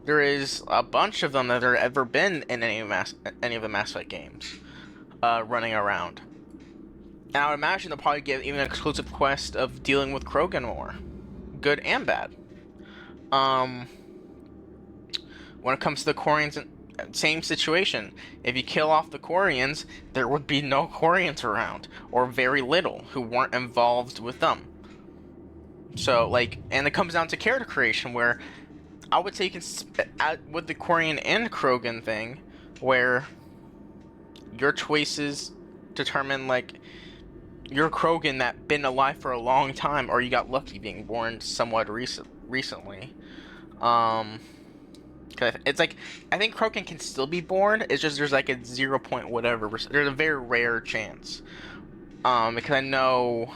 There is a bunch of them that have ever been in any of the Mass Effect games running around. And I would imagine they'll probably give even an exclusive quest of dealing with Krogan more, good and bad. When it comes to the Quarians, same situation. If you kill off the Quarians, there would be no Quarians around, or very little, who weren't involved with them. So, like, and it comes down to character creation, where I would say you can, with the Quarian and Krogan thing, where your choices determine, like, you're Krogan that been alive for a long time, or you got lucky being born somewhat recently. It's like, I think Krogan can still be born, it's just there's like a 0. whatever, there's a very rare chance. Because I know,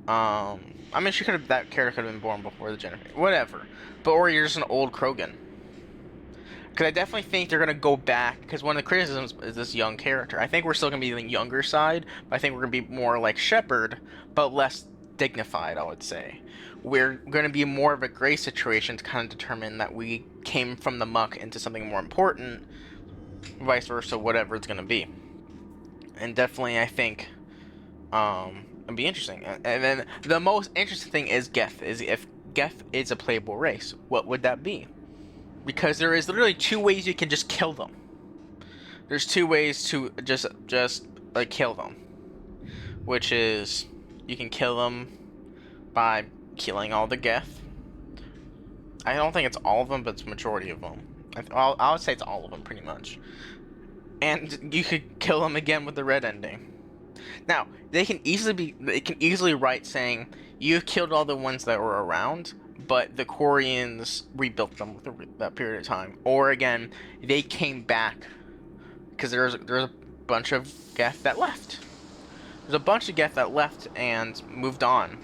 I mean, that character could have been born before the Genophage, whatever. But, or you're just an old Krogan. Because I definitely think they're going to go back, because one of the criticisms is this young character. I think we're still going to be the younger side, but I think we're going to be more like Shepard, but less dignified, I would say. We're going to be more of a gray situation to kind of determine that we came from the muck into something more important, vice versa, whatever it's going to be. And definitely, I think, it'd be interesting. And then the most interesting thing is Geth. Is if Geth is a playable race, what would that be? Because there is literally 2 ways you can just kill them. There's 2 ways to just like kill them, which is you can kill them by killing all the Geth. I don't think it's all of them, but it's majority of them. I would say it's all of them, pretty much. And you could kill them again with the red ending. Now, they can easily write saying, you've killed all the ones that were around, but the Quarians rebuilt them with that period of time. Or again, they came back, because there's a bunch of Geth that left. There's a bunch of Geth that left and moved on.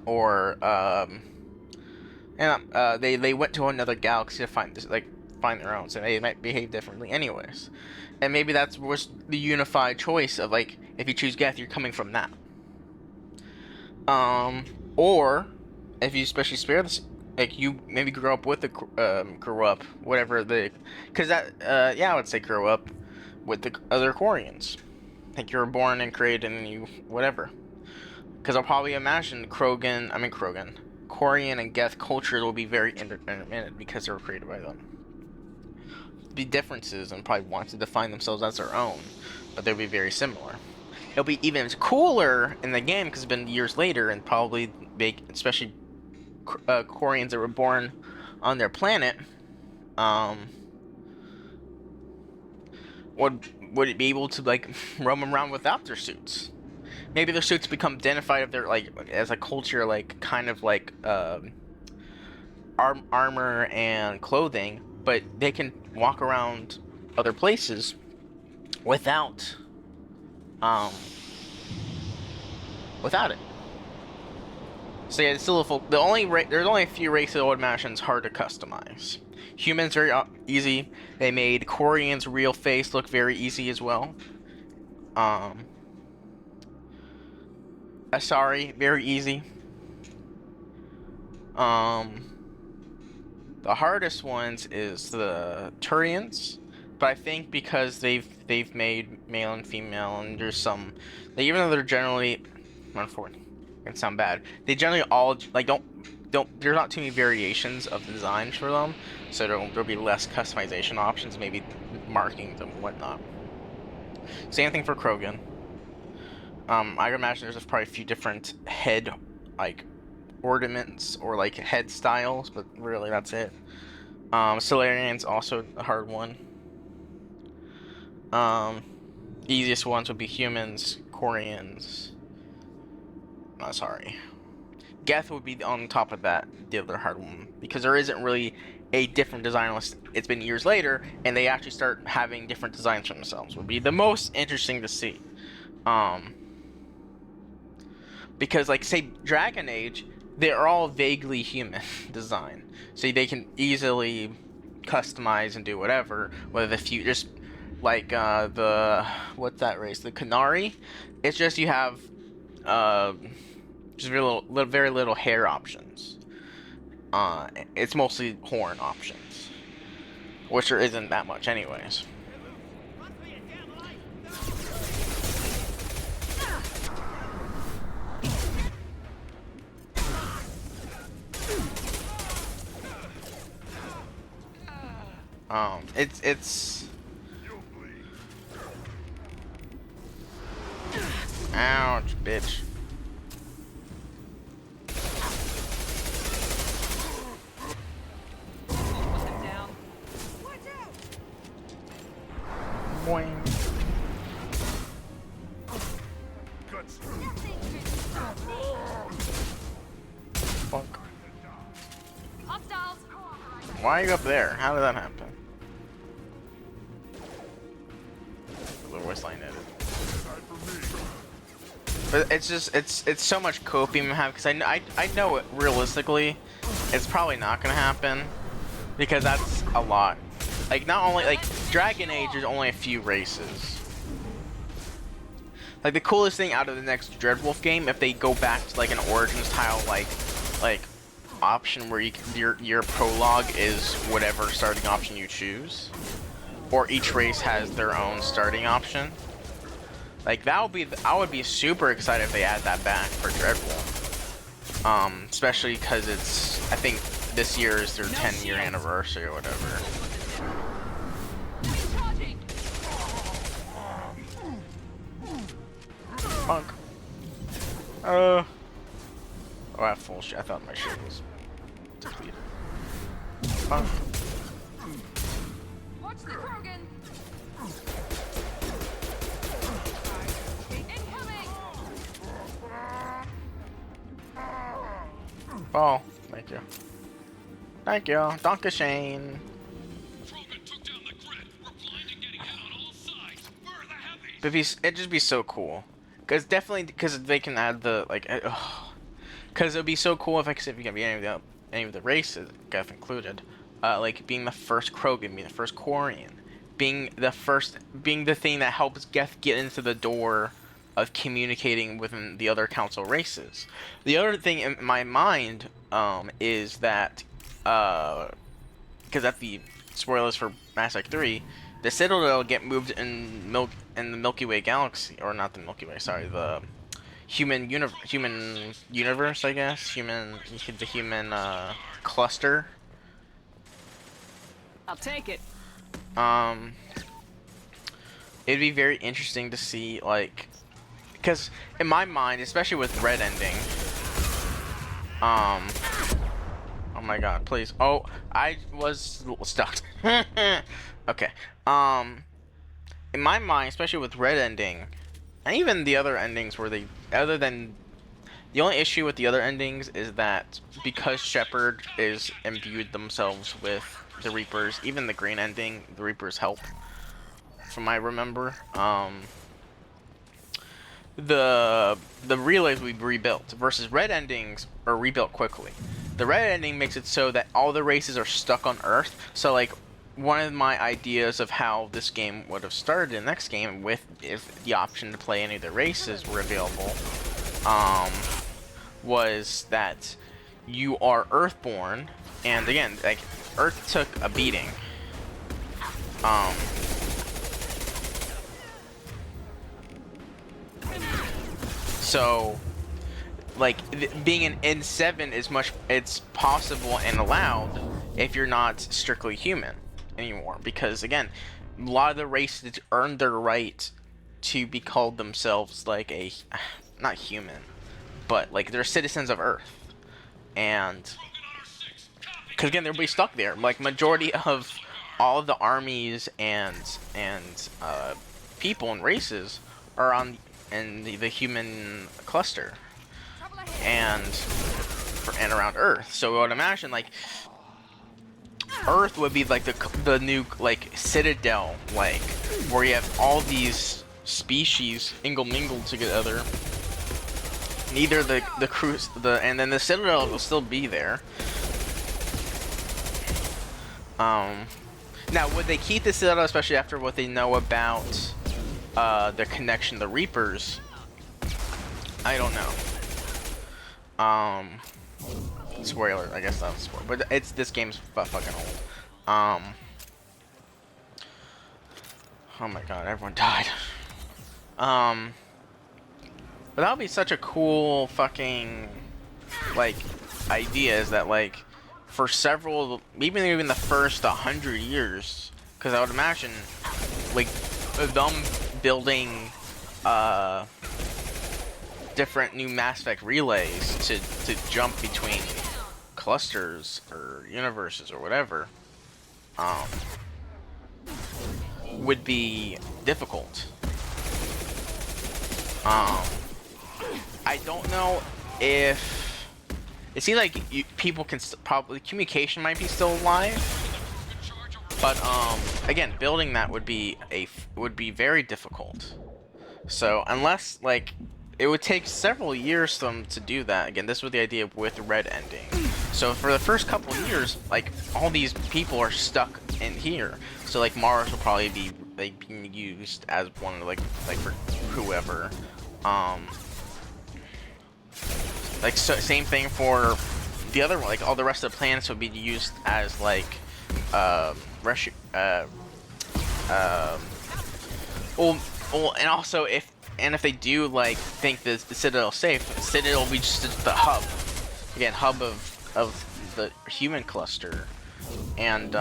Or, they went to another galaxy to find their own, so they might behave differently anyways. And maybe that was the unified choice of, like, if you choose Geth, you're coming from that. Or, if you especially spare this, like, you maybe grew up with because that, I would say grow up with the other Quarians. Like, you were born and created and you, whatever. Because I'll probably imagine Quarian and Geth cultures will be very intermittent because they were created by them. Be differences and probably want to define themselves as their own, but they'll be very similar. It'll be even cooler in the game because it's been years later, and probably especially Quarians that were born on their planet, would it be able to, like, roam around without their suits? Maybe their suits become identified if they're, like, as a culture, like, kind of like armor and clothing, but they can walk around other places without it. So yeah, it's still there's only a few races I would imagine it's hard to customize. Humans very easy. They made Quarian's real face look very easy as well. Asari, very easy. The hardest ones is the Turians, but I think because they've made male and female, and there's some, even though they're generally, unfortunately, it sound bad, they generally all like don't there's not too many variations of designs for them, so there'll be less customization options, maybe marking them and whatnot. Same thing for Krogan. I imagine there's probably a few different head, like, ornaments or like head styles, but really that's it. Solarian's also a hard one. Easiest ones would be humans, Quarians. Oh, sorry. Geth would be on top of that, the other hard one, because there isn't really a different design unless it's been years later and they actually start having different designs for themselves. Would be the most interesting to see. Because like say Dragon Age, they're all vaguely human design, so they can easily customize and do whatever. Whether the few just like the what's that race, the Qunari, it's just you have just very little hair options. It's mostly horn options, which there isn't that much anyways. It's ouch, bitch. Boing. Fuck. Why are you up there? How did that happen? The waistline edit. But it's just it's so much coping I have, because I know it realistically it's probably not gonna happen, because that's a lot. Like not only like Dragon Age, there's only a few races. Like the coolest thing out of the next Dreadwolf game, if they go back to like an Origins style like option where your prologue is whatever starting option you choose, or each race has their own starting option. Like that would be, I would be super excited if they add that back for Dreadwolf. Especially because it's, I think this year is their 10-year anniversary or whatever. Funk. Oh, I have full shit. I thought my shit was depleted. Funk. Watch the Krogan. Oh, thank you. Thank you. Donka Shane. But it'd just be so cool. Because definitely, because they can add the, like, because it would be so cool if, like, if you can be any of the races, Geth included, like, being the first Krogan, being the first Quarian, being the thing that helps Geth get into the door of communicating within the other council races. The other thing in my mind is that because at the spoilers for Mass Effect 3, the Citadel get moved in the Milky Way galaxy, or not the Milky Way, sorry, the human universe, I guess, the human cluster. I'll take it. It'd be very interesting to see, like, because in my mind, especially with Red ending, oh my god, please. Oh, I was stuck. Okay. In my mind, especially with Red ending, and even the other endings where the only issue with the other endings is that because Shepard is imbued themselves with the Reapers, even the Green ending, the Reapers help, from I remember. The relays we rebuilt versus Red endings are rebuilt quickly. The Red ending makes it so that all the races are stuck on Earth. So like one of my ideas of how this game would have started in the next game, with if the option to play any of the races were available, was that you are Earthborn, and again, like Earth took a beating. So, like, being an N7 is it's possible and allowed if you're not strictly human anymore. Because, again, a lot of the races earned their right to be called themselves, like, not human, but, like, they're citizens of Earth. and because again they'll be stuck there. Like majority of all of the armies and people and races are on in the human cluster and around Earth. So I would imagine like Earth would be like the new like citadel, like where you have all these species mingled together. Neither the cruise and then the citadel will still be there. Now would they keep the citadel, especially after what they know about their connection to the Reapers? I don't know. Spoiler, I guess that's spoiler, but this game's fucking old. Oh my god, everyone died. But that would be such a cool fucking like idea, is that like for several, even the first 100 years, because I would imagine like them building different new Mass Effect relays to jump between clusters or universes or whatever would be difficult. I don't know if it seems like people can probably communication might be still alive, but again, building that would be very difficult. So unless like it would take several years for them to do that. Again, this was the idea with Red ending. So for the first couple of years, like all these people are stuck in here. So like Mars will probably be like being used as one of like for whoever. Like so, same thing for the other one. Like all the rest of the planets would be used as like well, and also if they do like think the Citadel safe, the Citadel will be just the hub, again, hub of the human cluster, and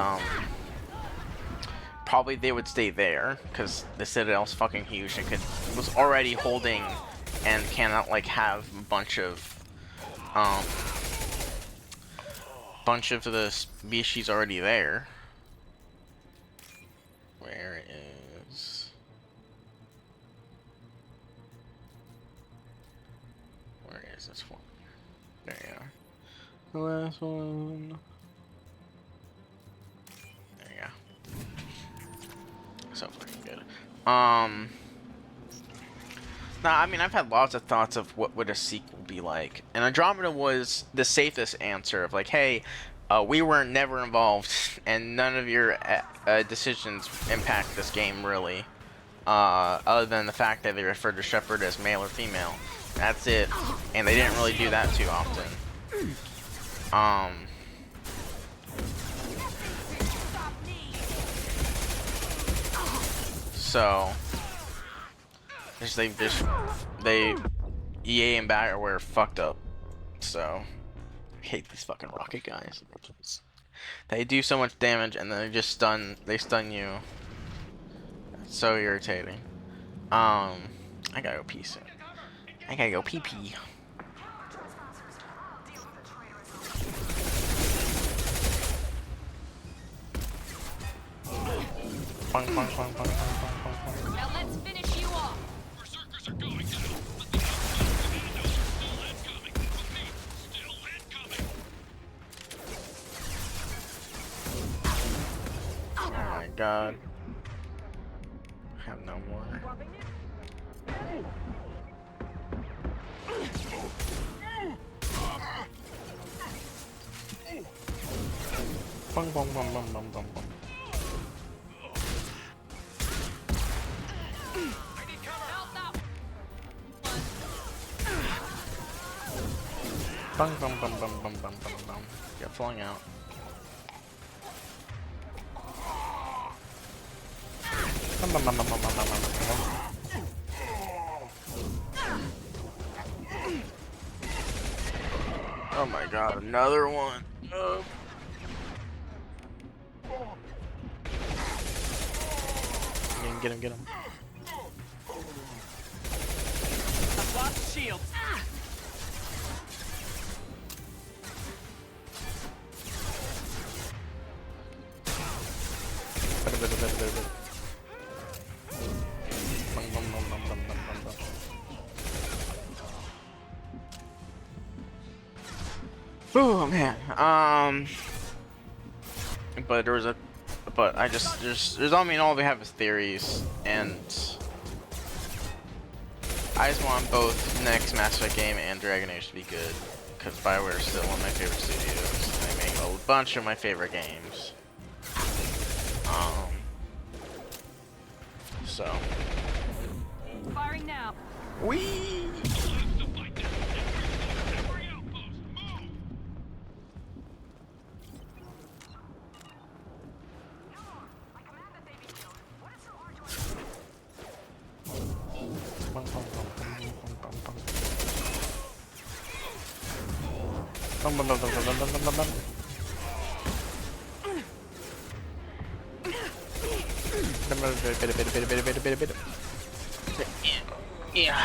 probably they would stay there because the Citadel's fucking huge and was already holding and cannot like have a bunch of the species already there. Where is this one? There you are. The last one. There you go. So fucking good. Now, I mean, I've had lots of thoughts of what would a sequel be like, and Andromeda was the safest answer of like, hey, we were never involved, and none of your decisions impact this game really, other than the fact that they referred to Shepard as male or female. That's it, and they didn't really do that too often. So EA and BioWare fucked up. So I hate these fucking rocket guys. They do so much damage and then they just stun you. It's so irritating. I gotta go pee soon. I gotta go pee pee. Bang, bang, bang, bang, bang, bang. Now let's finish you off. Berserkers are going down. Oh my god. I have no more. Bum, bum, bum, bum, bum, bum, bum. Bum, bum, bum, bum, bum, bum, bum, bum. Get falling out. Bum, bum, bum, bum, bum, bum, bum, bum, bum. Oh my god, another one. Get him, get him. I've lost shield. Oh man. But there's I mean, all we have is theories, and I just want both next Mass Effect game and Dragon Age to be good, because BioWare is still one of my favorite studios. They make a bunch of my favorite games. So. Firing now. Whee! Yeah.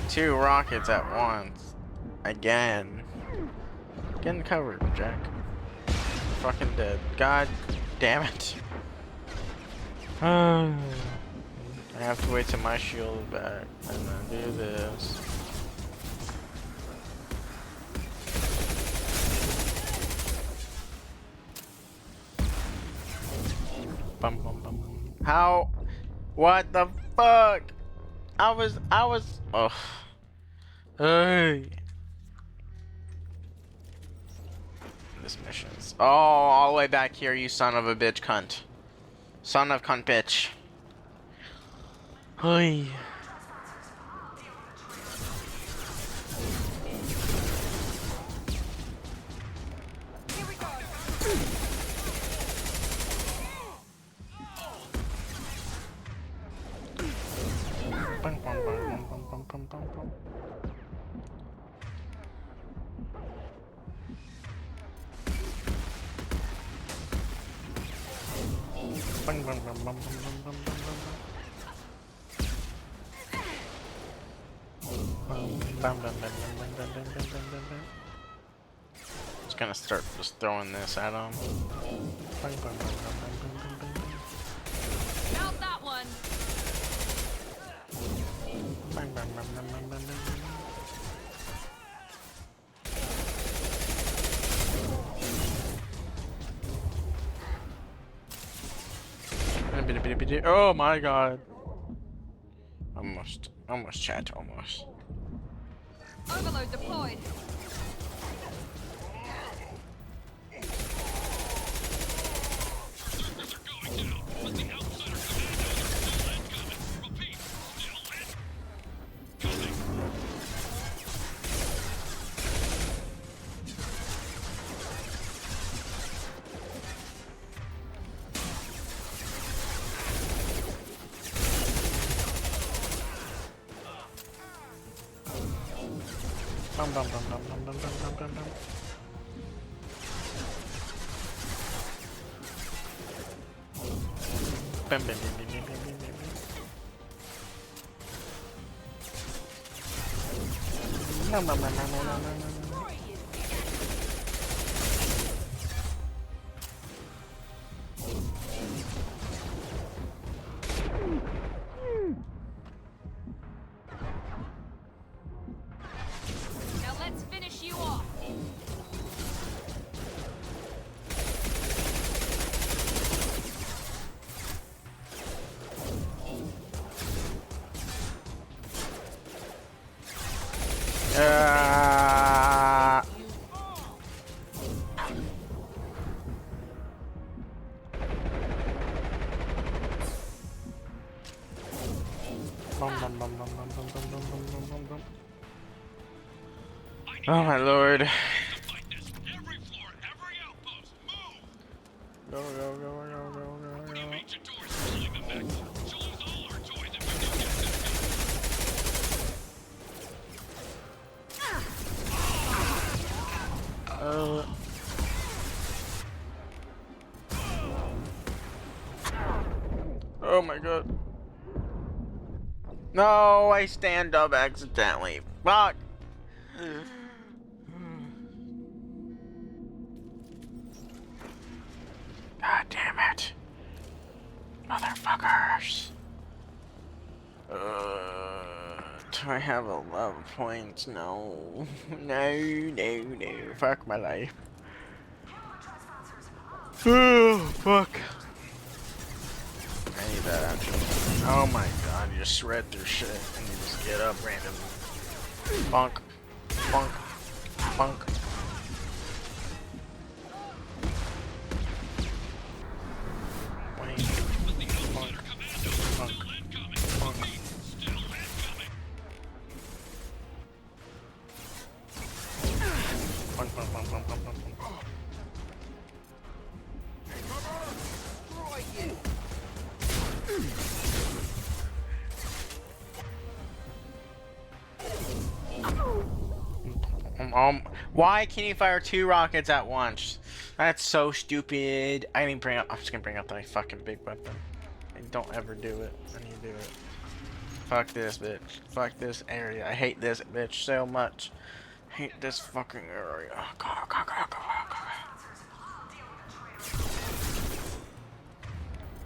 Two rockets at once. Again. Getting covered, Jack. Fucking dead. God damn it. I have to wait till my shield is back and then do this. Bum bum bum. How? What the fuck? I was. Oh. Hey. This mission's. Oh, all the way back here, you son of a bitch, cunt. Son of cunt bitch. Hey. Just gonna start just throwing this at him. Not that one. Oh my god. Almost chat, almost. Overload deployed. Bum bum bum bum bum bum bum bum bum. Bam bam bam bam bam bam bam. No no no no no no no. Now let's finish you off. Oh my lord. Go, go, go, go, go, go, go. Oh my god. No, I stand up accidentally. Fuck. God damn it. Motherfuckers. Do I have a love points? No. No. Fuck my life. Oh, fuck. I need that actually. Oh my god, you just shred through shit and you just get up randomly. Bonk. Bonk. Bonk. Wait. Bonk. Bonk. Bonk. Bonk, bonk, bonk, bonk, bonk, bonk. Why can you fire 2 rockets at once? That's so stupid. I'm just gonna bring out my fucking big weapon. And don't ever do it. I need to do it. Fuck this bitch. Fuck this area. I hate this bitch so much. Hate this fucking area. Go.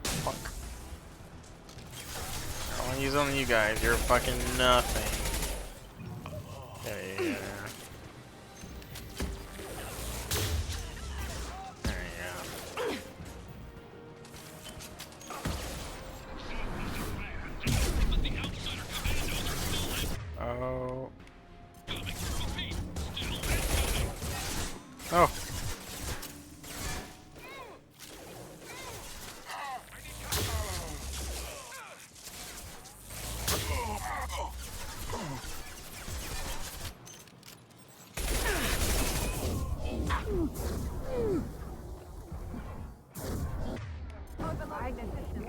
Fuck. I wanna use on you guys. You're fucking nothing. Yeah. Oh. Oh.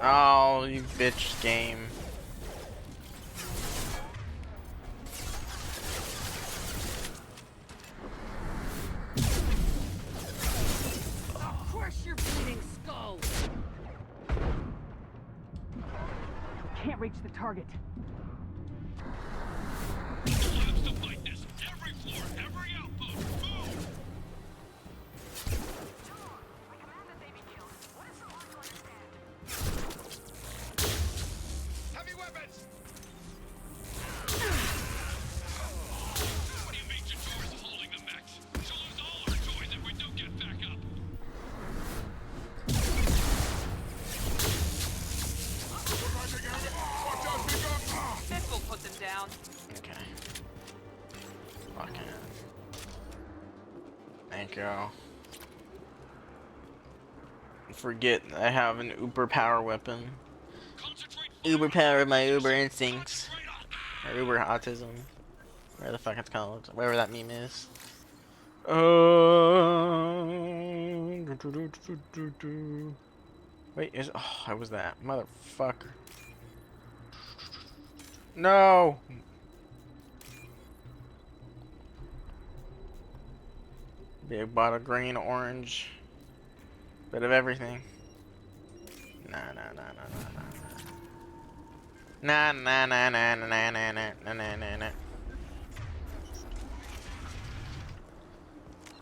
Oh, you bitch game. Crush your bleeding skull! Can't reach the target. Forget I have an uber power weapon. Uber power my uber instincts. Or uber autism. Whatever the fuck it's called. Whatever that meme is. Wait, I was that motherfucker. No! Big bottle green, orange. Bit of everything. Nah.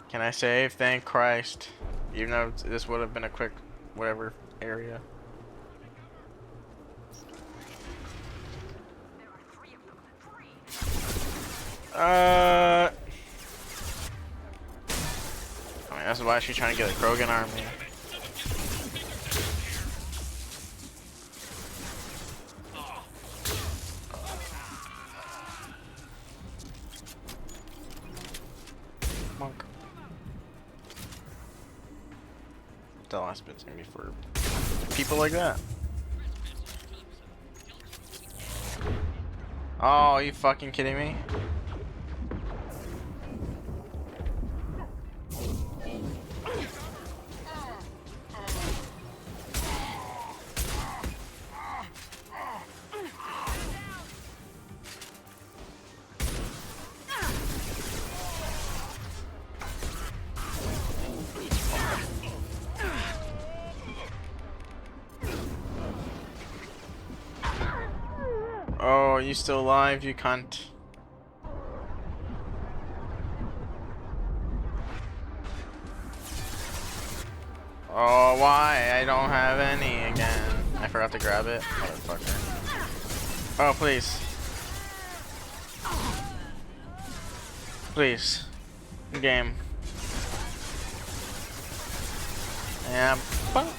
Can I save? Thank Christ. Even though this would have been a quick whatever area. I mean, that's why she's trying to get a Krogan army. Monk. The last bit's gonna be for people like that. Oh, are you fucking kidding me? Oh, are you still alive, you cunt? Oh, why? I don't have any again. I forgot to grab it. Motherfucker. Oh, please. Please. Game. Yeah, bunk.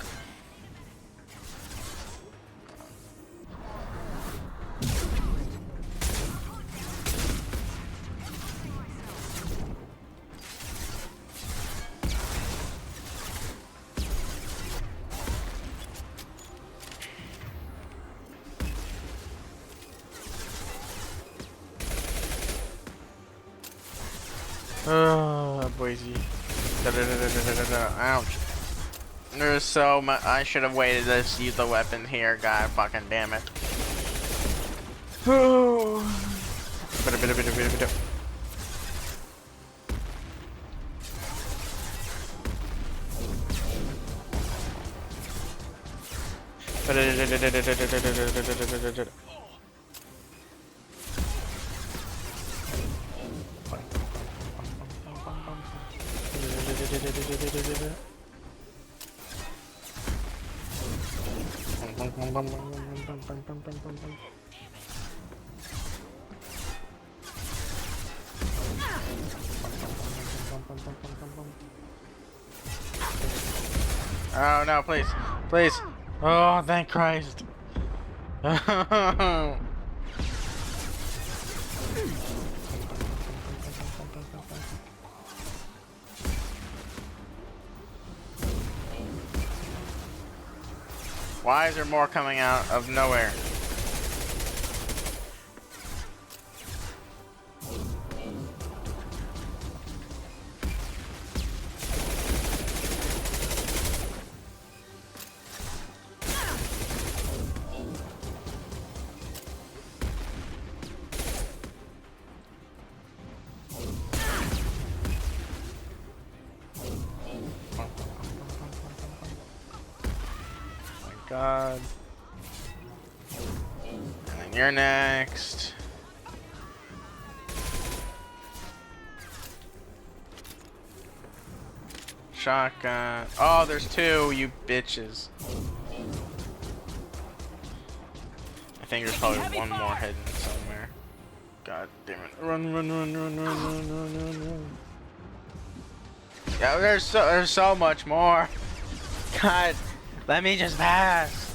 Oh, Boise. Ouch. There's so much. I should have waited to use the weapon here. God fucking damn it. Oh. Oh no, please. Please. Oh, thank Christ. Why is there more coming out of nowhere? God. And then you're next. Shotgun. Oh, there's two, you bitches. I think there's probably one more hidden somewhere. God damn it. Run, run, run, run, run, run, run, run, run. Yeah, there's so much more. God. Let me just pass.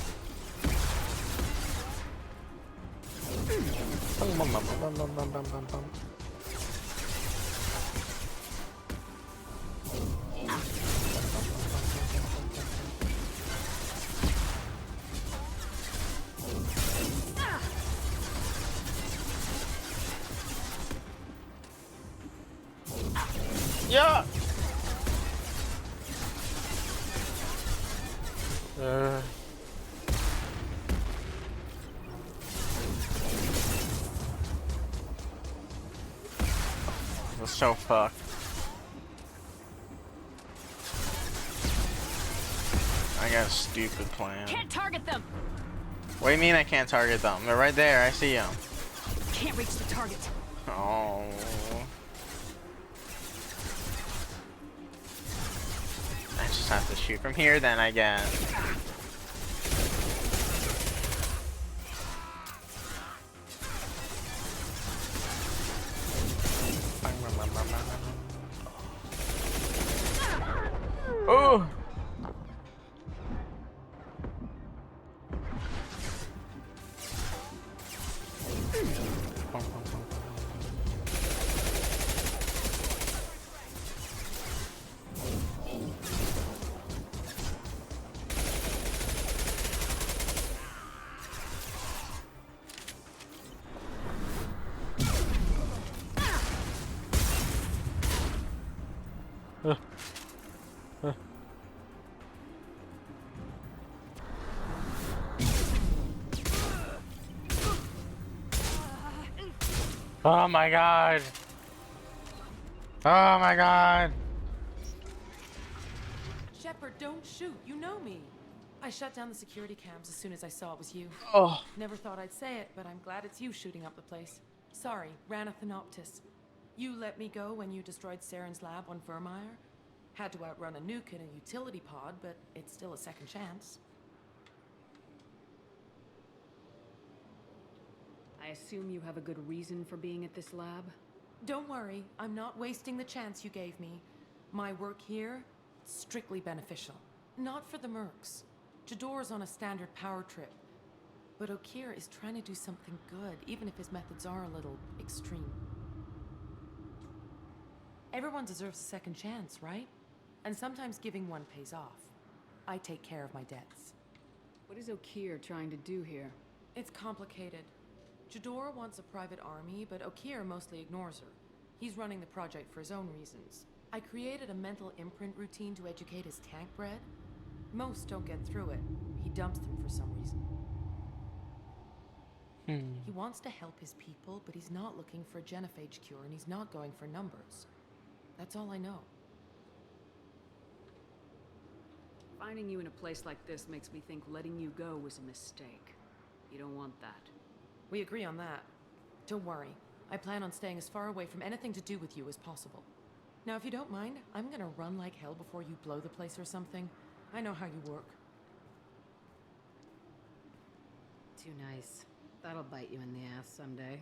Yeah. That's so fucked. I got a stupid plan. Can't target them. What do you mean I can't target them? They're right there. I see them. Can't reach the target. Oh. I just have to shoot from here then, I guess. Oh! Oh my god! Oh my god! Shepard, don't shoot. You know me. I shut down the security cams as soon as I saw it was you. Oh. Never thought I'd say it, but I'm glad it's you shooting up the place. Sorry, ran a Thanoptis. You let me go when you destroyed Saren's lab on Vermeer. Had to outrun a nuke in a utility pod, but it's still a second chance. I assume you have a good reason for being at this lab? Don't worry, I'm not wasting the chance you gave me. My work here, strictly beneficial. Not for the mercs. Jador's on a standard power trip. But Okeer is trying to do something good, even if his methods are a little extreme. Everyone deserves a second chance, right? And sometimes giving one pays off. I take care of my debts. What is Okeer trying to do here? It's complicated. Jador wants a private army, but Okeer mostly ignores her. He's running the project for his own reasons. I created a mental imprint routine to educate his tank bred. Most don't get through it. He dumps them for some reason. He wants to help his people, but he's not looking for a genophage cure, and he's not going for numbers. That's all I know. Finding you in a place like this makes me think letting you go was a mistake. You don't want that. We agree on that. Don't worry. I plan on staying as far away from anything to do with you as possible. Now, if you don't mind, I'm gonna run like hell before you blow the place or something. I know how you work. Too nice. That'll bite you in the ass someday.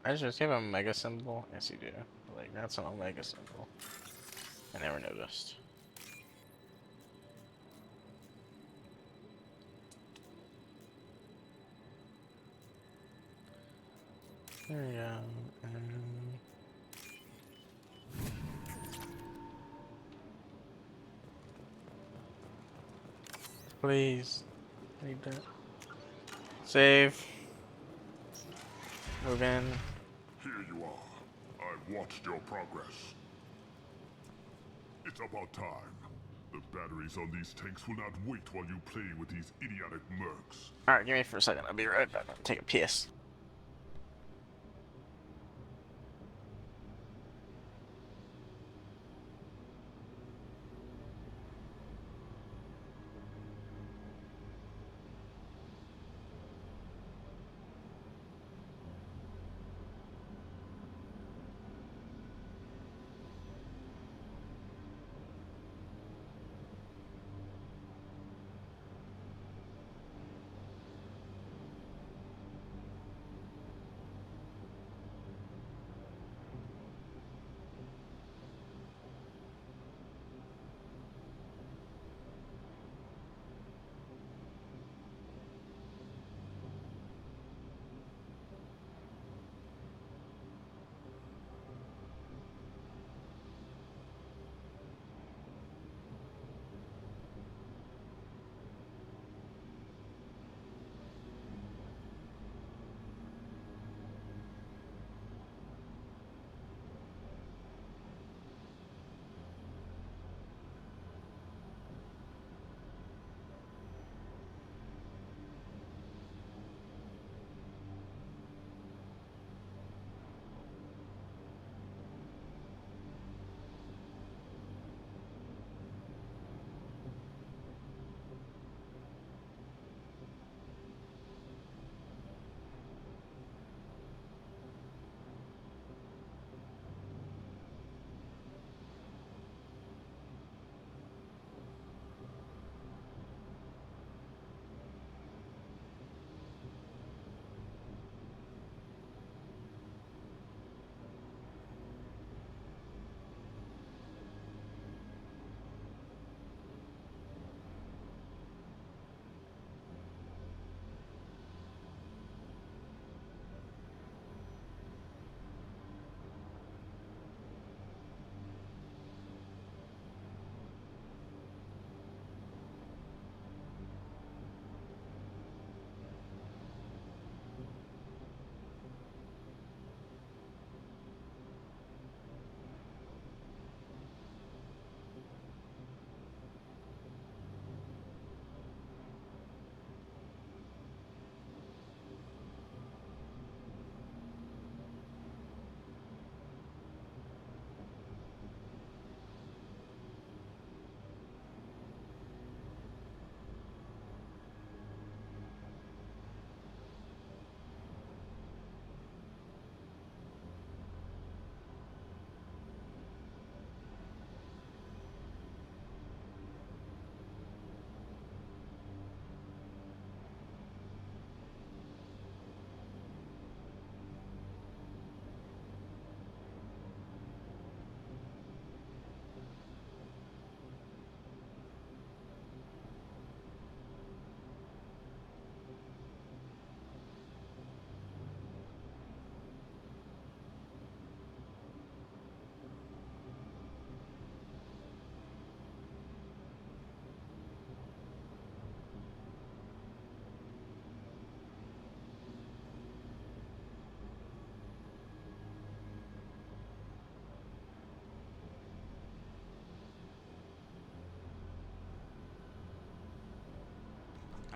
I just give him a mega symbol. Yes, you do. Like, that's an omega symbol. I never noticed. There we go. Please. Need that. Save. Move in. Here you are. I've watched your progress. It's about time. The batteries on these tanks will not wait while you play with these idiotic mercs. Alright, give me for a second. I'll be right back. Take a piss.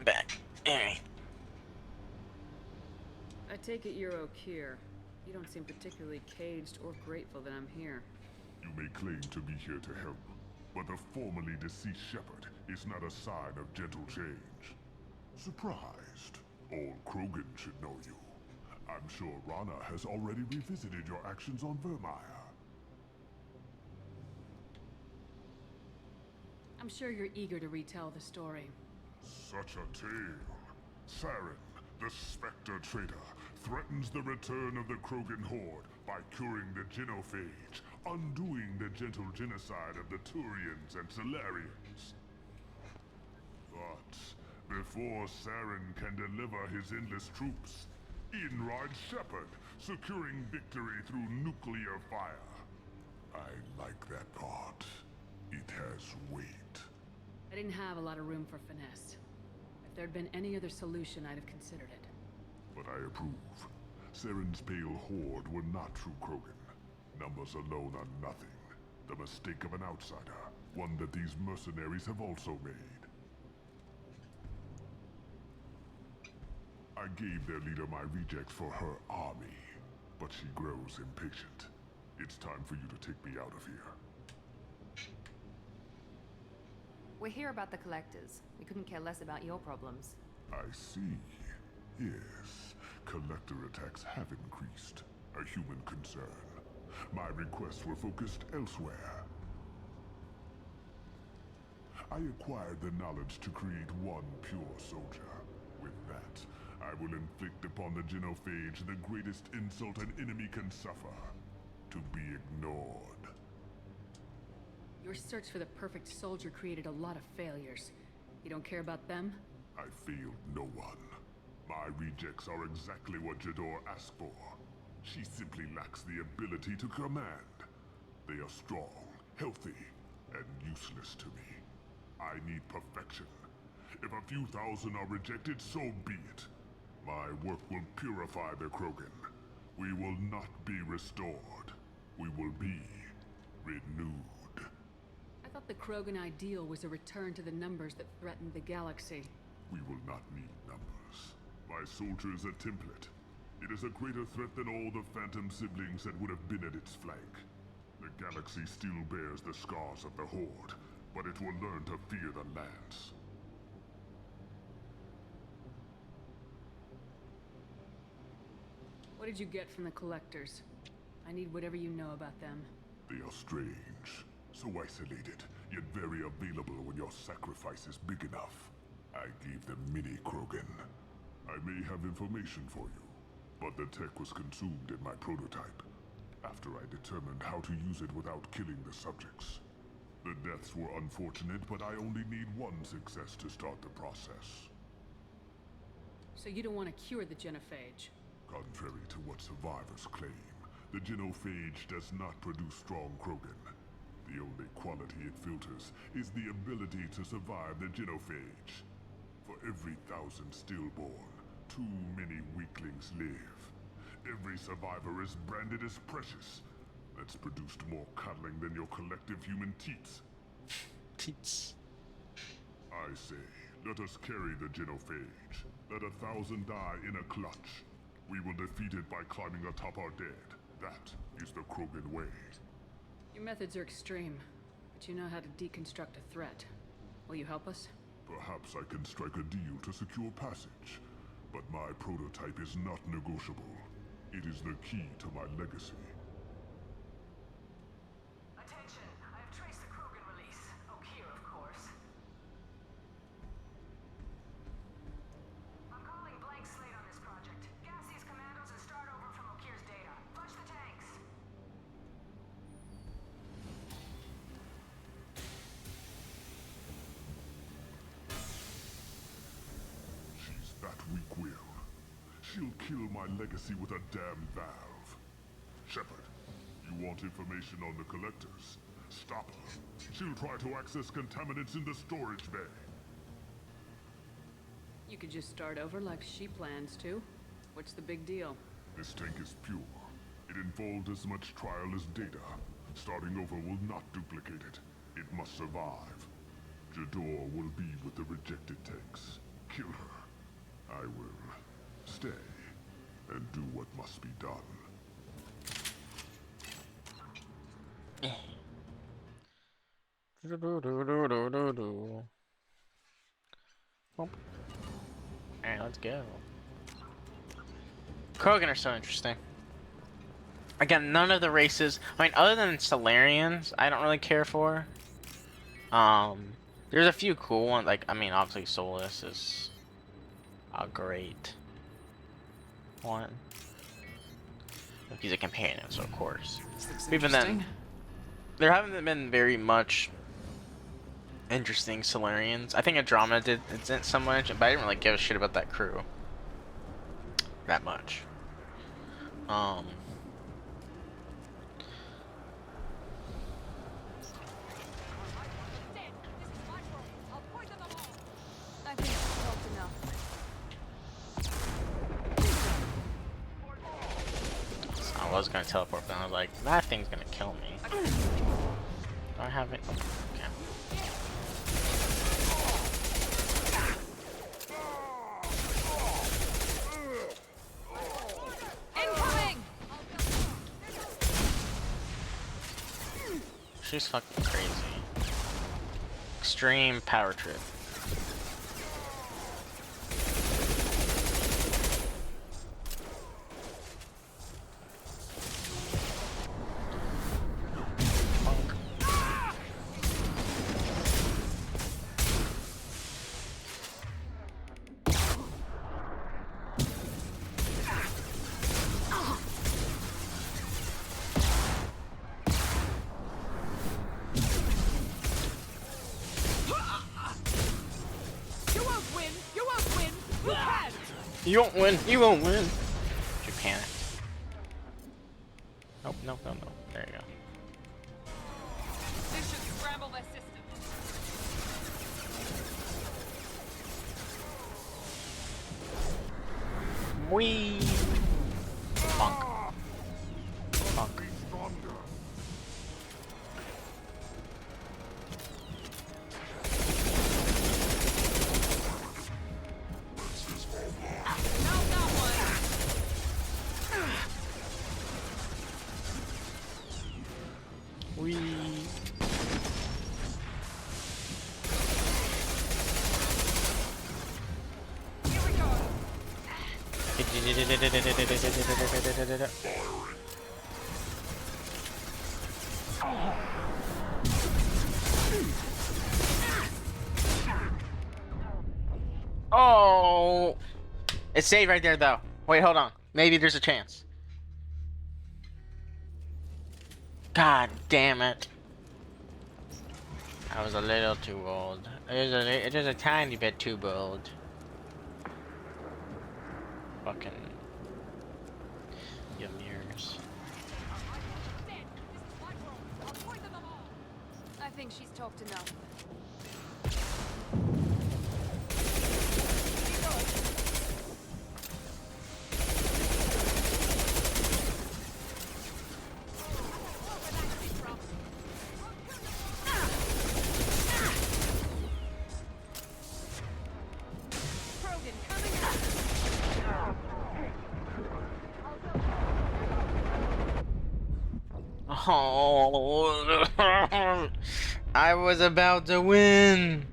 back. Alright. I take it you're Okeer. You don't seem particularly caged or grateful that I'm here. You may claim to be here to help, but the formerly deceased shepherd is not a sign of gentle change. Surprised? Old Krogan should know you. I'm sure Rana has already revisited your actions on Vermeer. I'm sure you're eager to retell the story. Such a tale. Saren, the Spectre Traitor, threatens the return of the Krogan horde by curing the genophage, undoing the gentle genocide of the Turians and Solarians. But before Saren can deliver his endless troops, in rides Shepard, securing victory through nuclear fire. I like that part. It has weight. I didn't have a lot of room for finesse. If there'd been any other solution, I'd have considered it. But I approve. Saren's pale horde were not true Krogan. Numbers alone are nothing. The mistake of an outsider. One that these mercenaries have also made. I gave their leader my rejects for her army, but she grows impatient. It's time for you to take me out of here. We're here about the Collectors. We couldn't care less about your problems. I see. Yes, Collector attacks have increased. A human concern. My requests were focused elsewhere. I acquired the knowledge to create one pure soldier. With that, I will inflict upon the genophage the greatest insult an enemy can suffer. To be ignored. Your search for the perfect soldier created a lot of failures. You don't care about them? I failed no one. My rejects are exactly what Jador asked for. She simply lacks the ability to command. They are strong, healthy, and useless to me. I need perfection. If a few thousand are rejected, so be it. My work will purify the Krogan. We will not be restored. We will be renewed. I thought the Krogan ideal was a return to the numbers that threatened the galaxy. We will not need numbers. My soldier is a template. It is a greater threat than all the Phantom siblings that would have been at its flank. The galaxy still bears the scars of the Horde, but it will learn to fear the Lance. What did you get from the Collectors? I need whatever you know about them. They are strange. So isolated, yet very available when your sacrifice is big enough. I gave them mini Krogan. I may have information for you, but the tech was consumed in my prototype, after I determined how to use it without killing the subjects. The deaths were unfortunate, but I only need one success to start the process. So you don't want to cure the genophage? Contrary to what survivors claim, the genophage does not produce strong Krogan. The only quality it filters is the ability to survive the genophage. For every 1,000 stillborn, too many weaklings live. Every survivor is branded as precious. That's produced more cuddling than your collective human teats. Teats. I say, let us carry the genophage. Let 1,000 die in a clutch. We will defeat it by climbing atop our dead. That is the Krogan way. Your methods are extreme, but you know how to deconstruct a threat. Will you help us? Perhaps I can strike a deal to secure passage, but my prototype is not negotiable. It is the key to my legacy. Attention, I have traced the Krogan release. Okeer, of course. I'm calling blank slate on this project. Gas these commandos and start over from Okeer's data. Flush the tanks. She's that weak-willed. She'll kill my legacy with a damn valve. Shepard, you want information on the Collectors? Stop her. She'll try to access contaminants in the storage bay. You could just start over like she plans to. What's the big deal? This tank is pure. It involved as much trial as data. Starting over will not duplicate it. It must survive. Jador will be with the rejected tanks. kill her. I will stay and do what must be done. Alright, let's go. Krogan are so interesting. Again, none of the races, I mean, other than Solarians, I don't really care for. There's a few cool ones, like, I mean, obviously Solus is a great one. He's a companion, so of course. Even then, there haven't been very much interesting Solarians. I think Andromeda did so much, but I didn't really give a shit about that crew that much. I think it's helped enough. I was gonna teleport, but I was like, that thing's gonna kill me. Do I have it? Okay. Incoming! She's fucking crazy. Extreme power trip. You won't win. You won't win. She panicked. Nope, nope, nope, nope. There you go. This should scramble their system. Whee! Funk. Funk. Oh! It's saved right there, though. Wait, hold on. Maybe there's a chance. God damn it. I was a little too old. It is a tiny bit too bold. Fucking Ymir's. I think she's talked enough. Oh, I was about to win.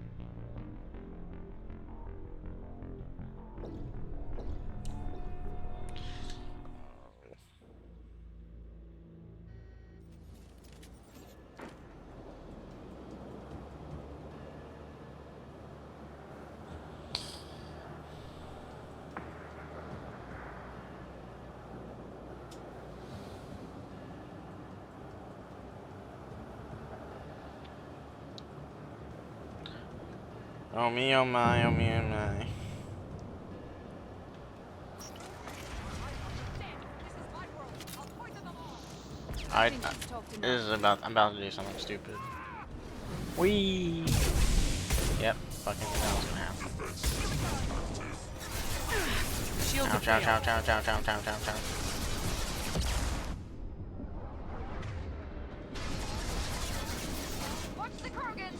Oh me, oh my, oh me, oh my. This is about, I'm about to do something stupid. Whee! Yep, fucking knew that was gonna happen. Ouch, ouch, ouch, ouch, ouch, ouch, ouch, ouch, ouch. Watch the Krogan!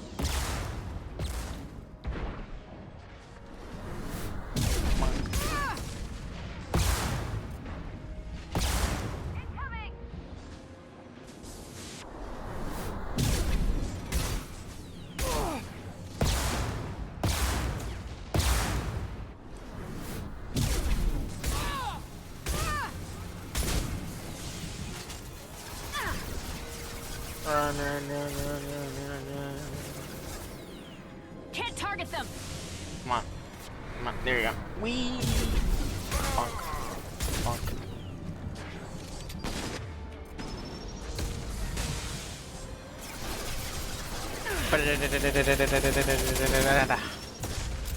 Can't target them! Come on. Come on. There you go. Wee! Bonk. Bonk.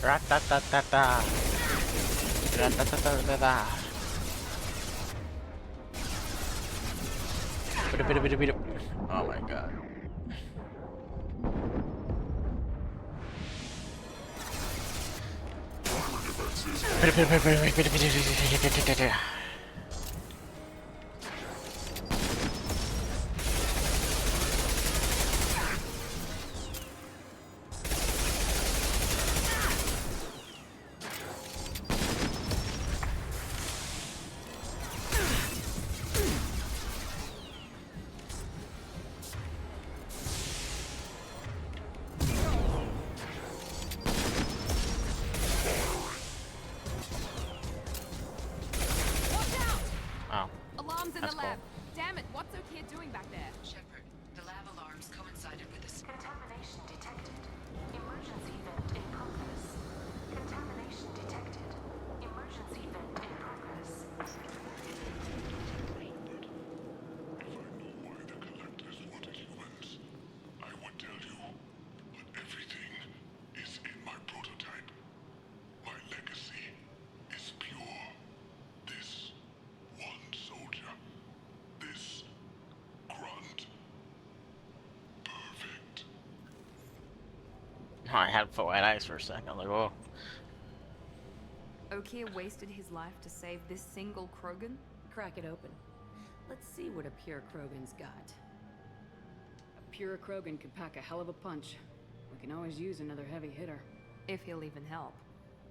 Ra-ta-ta-ta-ta. Ra-ta-ta-ta-ta-ta. Oh my god. Alarms in the lab. Damn it, what's Okier doing back there? Shepard, the lab alarms coincided with this. Contamination detected. Emergency vent in progress. Contamination detected. Emergency vent in progress. I would tell you, but everything is in my prototype. My legacy is pure. This one soldier, this grunt, perfect. I had white eyes for a second. I was like, oh. Okier wasted his life to save this single Krogan? Crack it open. Let's see what a pure Krogan's got. A pure Krogan could pack a hell of a punch. We can always use another heavy hitter. If he'll even help.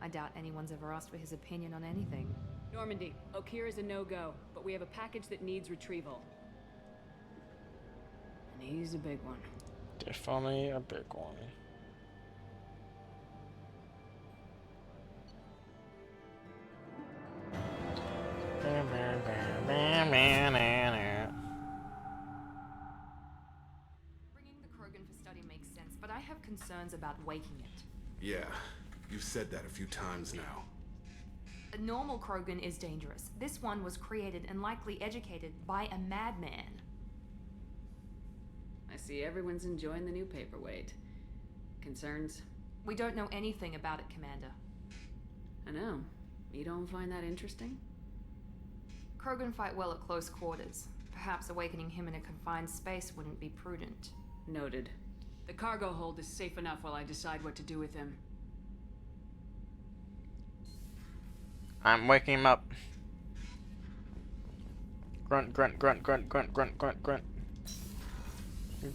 I doubt anyone's ever asked for his opinion on anything. Normandy, Okier is a no-go, but we have a package that needs retrieval. And he's a big one. Definitely a big one. Bringing the Krogan for study makes sense, but I have concerns about waking it. Yeah, you've said that a few times now. A normal Krogan is dangerous. This one was created and likely educated by a madman. I see everyone's enjoying the new paperweight. Concerns? We don't know anything about it, Commander. I know. You don't find that interesting? Krogan fight well at close quarters. Perhaps awakening him in a confined space wouldn't be prudent. Noted. The cargo hold is safe enough while I decide what to do with him. I'm waking him up. Grunt, grunt, grunt, grunt, grunt, grunt, grunt, grunt.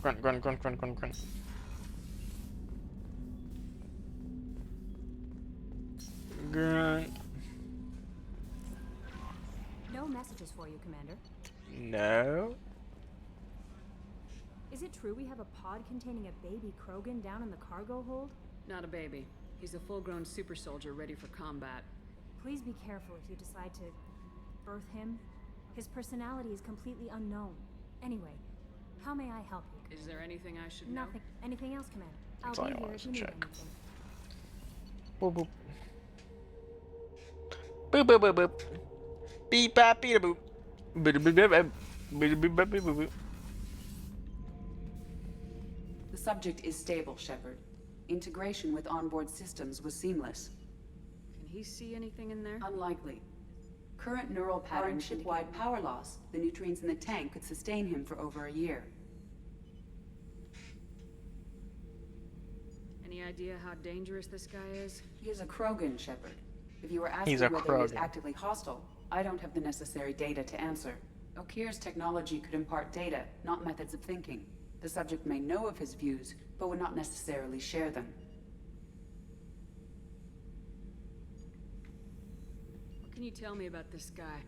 Grunt, grunt, grunt, grunt, grunt, grunt. Grunt. No messages for you, Commander. No. Is it true we have a pod containing a baby Krogan down in the cargo hold? Not a baby. He's a full-grown super soldier ready for combat. Please be careful if you decide to birth him. His personality is completely unknown. Anyway, how may I help you? Is there anything I should know? Nothing. Anything else, Commander? That's I'll all be I here wanted if to you need check. anything. Boop boop. Boop boop boop boop. Beep bop beep boop. Boop boop boop boop boop boop boop boop. The subject is stable, Shepard. Integration with onboard systems was seamless. Can he see anything in there? Unlikely. Current neural pattern ship-wide power loss. The nutrients in the tank could sustain him for over a year. Any idea how dangerous this guy is? He is a Krogan, Shepard. If you were asking He's a whether he is Krogan. actively hostile, I don't have the necessary data to answer. Okir's technology could impart data, not methods of thinking. The subject may know of his views, but would not necessarily share them. What can you tell me about this guy?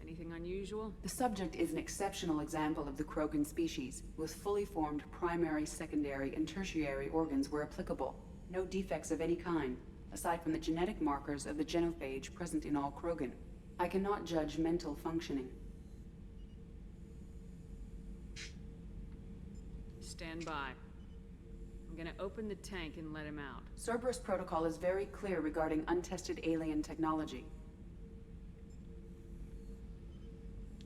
Anything unusual? The subject is an exceptional example of the Krogan species, with fully formed primary, secondary, and tertiary organs where applicable. No defects of any kind, aside from the genetic markers of the genophage present in all Krogan. I cannot judge mental functioning. Stand by. I'm gonna open the tank and let him out. Cerberus protocol is very clear regarding untested alien technology.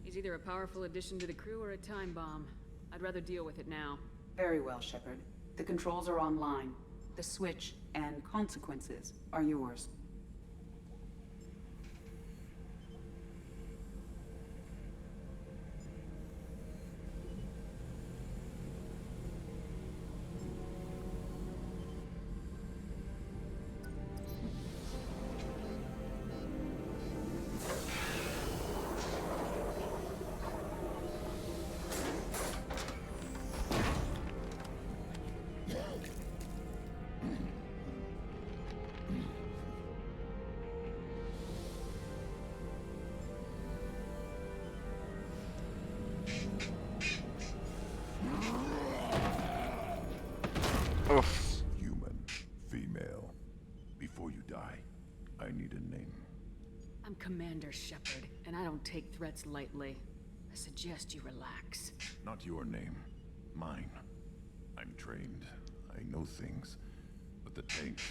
He's either a powerful addition to the crew or a time bomb. I'd rather deal with it now. Very well, Shepard. The controls are online. The switch and consequences are yours. Oof. Human, female. Before you die, I need a name. I'm Commander Shepard, and I don't take threats lightly. I suggest you relax. Not your name. Mine. I'm trained. I know things. But the tank,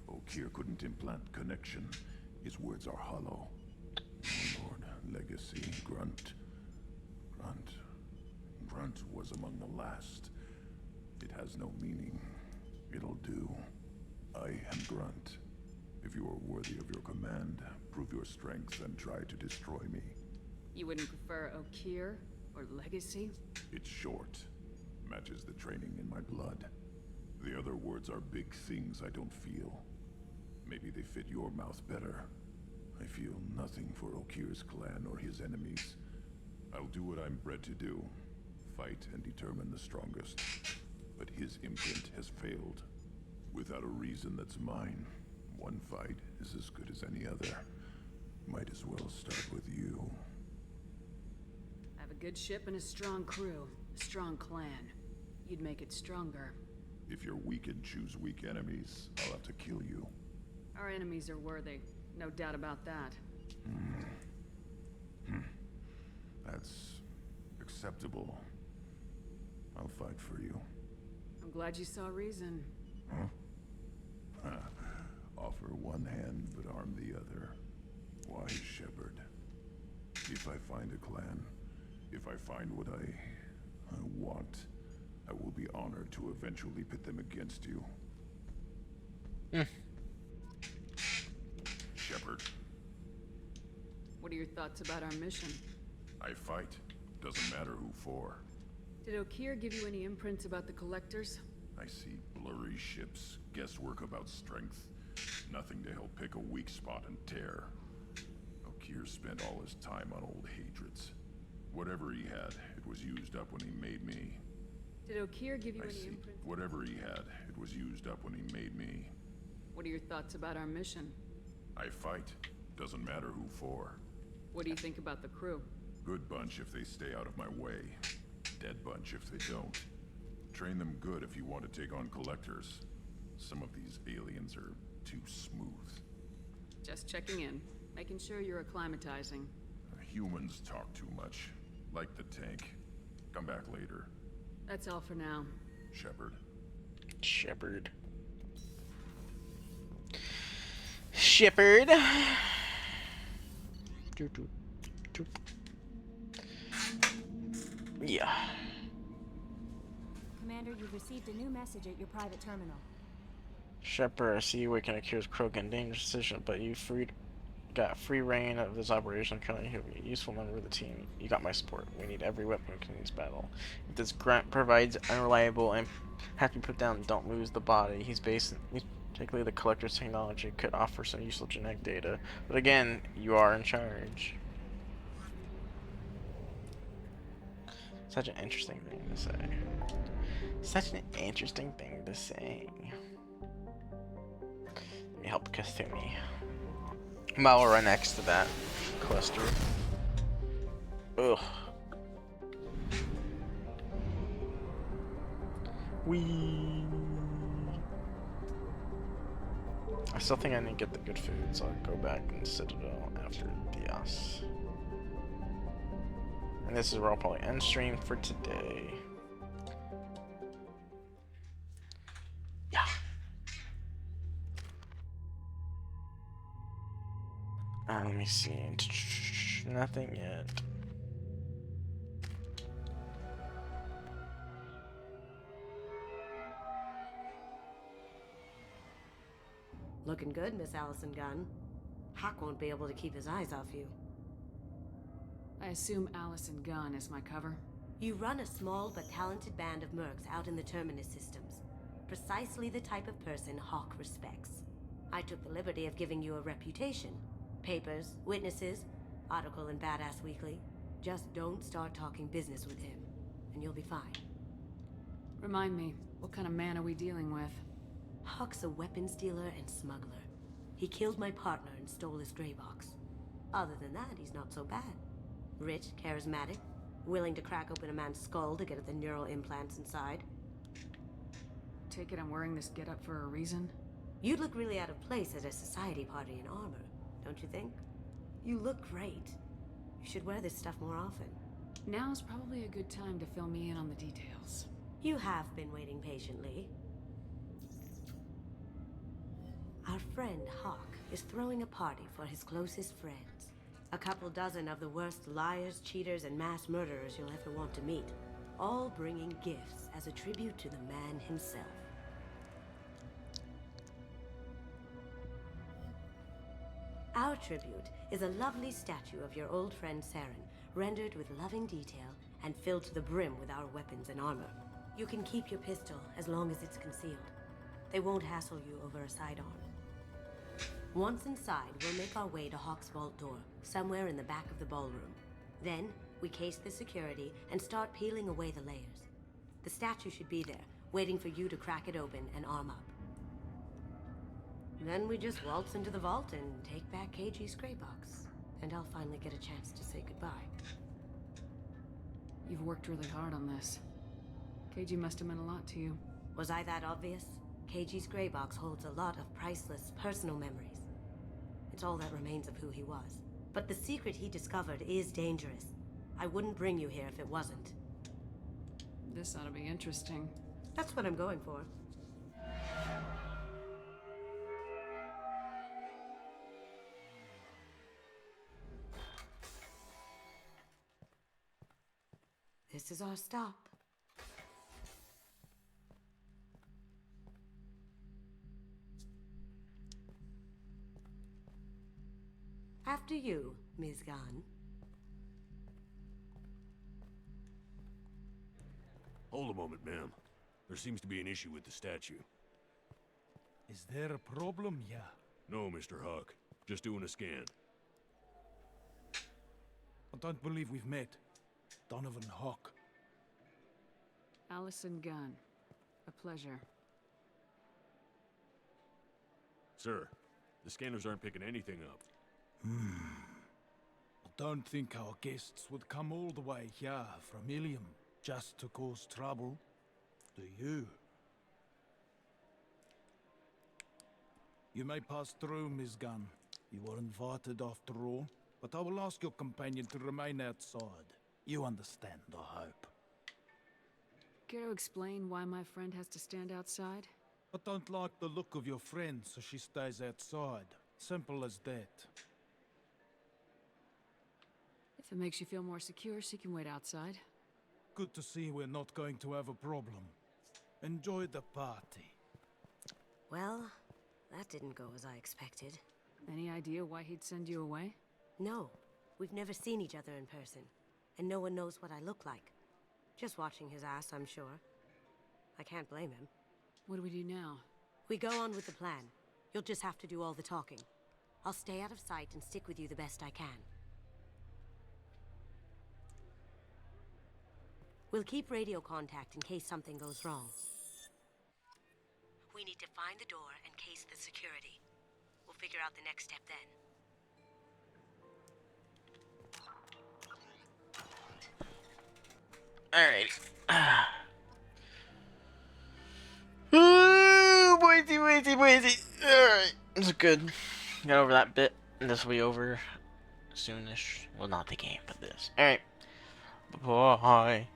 Okeer couldn't implant connection. His words are hollow. Oh Lord, legacy, Grunt. Grunt was among the last. It has no meaning. It'll do. I am Grunt. If you are worthy of your command, prove your strength and try to destroy me. You wouldn't prefer Okeer or Legacy? It's short. Matches the training in my blood. The other words are big things I don't feel. Maybe they fit your mouth better. I feel nothing for Okeer's clan or his enemies. I'll do what I'm bred to do. Fight and determine the strongest. But his imprint has failed. Without a reason that's mine, one fight is as good as any other. Might as well start with you. I have a good ship and a strong crew. A strong clan. You'd make it stronger. If you're weak and choose weak enemies, I'll have to kill you. Our enemies are worthy. No doubt about that. That's acceptable. I'll fight for you. I'm glad you saw reason. Huh? Offer one hand, but arm the other. Why, Shepard? If I find a clan, if I find what I want, I will be honored to eventually pit them against you. Shepard. What are your thoughts about our mission? I fight. Doesn't matter who for. Did Okeer give you any imprints about the Collectors? I see blurry ships, guesswork about strength. Nothing to help pick a weak spot and tear. Okeer spent all his time on old hatreds. Whatever he had, it was used up when he made me. Did Okeer give you I any see. imprints? Whatever he had, it was used up when he made me. What are your thoughts about our mission? I fight. Doesn't matter who for. What do you think about the crew? Good bunch if they stay out of my way. Dead bunch if they don't. Train them good if you want to take on Collectors. Some of these aliens are too smooth. Just checking in. Making sure you're acclimatizing. Humans talk too much. Like the tank. Come back later. That's all for now. Shepard. Shepard. Shepard. Yeah. Commander, you've received a new message at your private terminal. Shepard, I see you working accused Krogan. Dangerous decision, but you got free reign of this operation. Currently, he'll be a useful member of the team. You got my support. We need every weapon in this battle. If this grunt provides unreliable and have to be put down, don't lose the body. He's particularly the Collector's technology could offer some useful genetic data. But again, you are in charge. Such an interesting thing to say. Such an interesting thing to say. Let me help Kasumi. While we're right next to that cluster. Ugh. I still think I need to get the good food, so I'll go back and Citadel after Diaz. And this is where I'll probably end stream for today. Let me see. Nothing yet. Looking good, Miss Allison Gunn. Hawk won't be able to keep his eyes off you. I assume Allison Gunn is my cover? You run a small but talented band of mercs out in the Terminus systems. Precisely the type of person Hawk respects. I took the liberty of giving you a reputation. Papers, witnesses, article in Badass Weekly. Just don't start talking business with him, and you'll be fine. Remind me, what kind of man are we dealing with? Hawk's a weapons dealer and smuggler. He killed my partner and stole his gray box. Other than that, he's not so bad. Rich, charismatic, willing to crack open a man's skull to get at the neural implants inside. Take it I'm wearing this getup for a reason? You'd look really out of place at a society party in armor, don't you think? You look great. You should wear this stuff more often. Now's probably a good time to fill me in on the details. You have been waiting patiently. Our friend Hawk is throwing a party for his closest friends. A couple dozen of the worst liars, cheaters, and mass murderers you'll ever want to meet. All bringing gifts as a tribute to the man himself. Our tribute is a lovely statue of your old friend Saren, rendered with loving detail and filled to the brim with our weapons and armor. You can keep your pistol as long as it's concealed. They won't hassle you over a sidearm. Once inside, we'll make our way to Hawk's vault door, somewhere in the back of the ballroom. Then, we case the security and start peeling away the layers. The statue should be there, waiting for you to crack it open and arm up. Then we just waltz into the vault and take back KG's gray box. And I'll finally get a chance to say goodbye. You've worked really hard on this. KG must have meant a lot to you. Was I that obvious? KG's gray box holds a lot of priceless personal memories. It's all that remains of who he was. But the secret he discovered is dangerous. I wouldn't bring you here if it wasn't. This ought to be interesting. That's what I'm going for. This is our stop. After you, Ms. Gunn. Hold a moment, ma'am. There seems to be an issue with the statue. Is there a problem, yeah? No, Mr. Hawk. Just doing a scan. I don't believe we've met. Donovan Hawk. Allison Gunn. A pleasure. Sir, the scanners aren't picking anything up. I don't think our guests would come all the way here from Ilium just to cause trouble. Do you? You may pass through, Ms. Gunn. You were invited after all, but I will ask your companion to remain outside. You understand, I hope. Care to explain why my friend has to stand outside? I don't like the look of your friend, so she stays outside. Simple as that. If it makes you feel more secure, she can wait outside. Good to see we're not going to have a problem. Enjoy the party. Well, that didn't go as I expected. Any idea why he'd send you away? No. We've never seen each other in person. And no one knows what I look like. Just watching his ass, I'm sure. I can't blame him. What do we do now? We go on with the plan. You'll just have to do all the talking. I'll stay out of sight and stick with you the best I can. We'll keep radio contact in case something goes wrong. We need to find the door and case the security. We'll figure out the next step then. Alright. Ooh, boysy. Alright. This is good. Got over that bit. And this will be over soonish. Well, not the game, but this. Alright. Bye.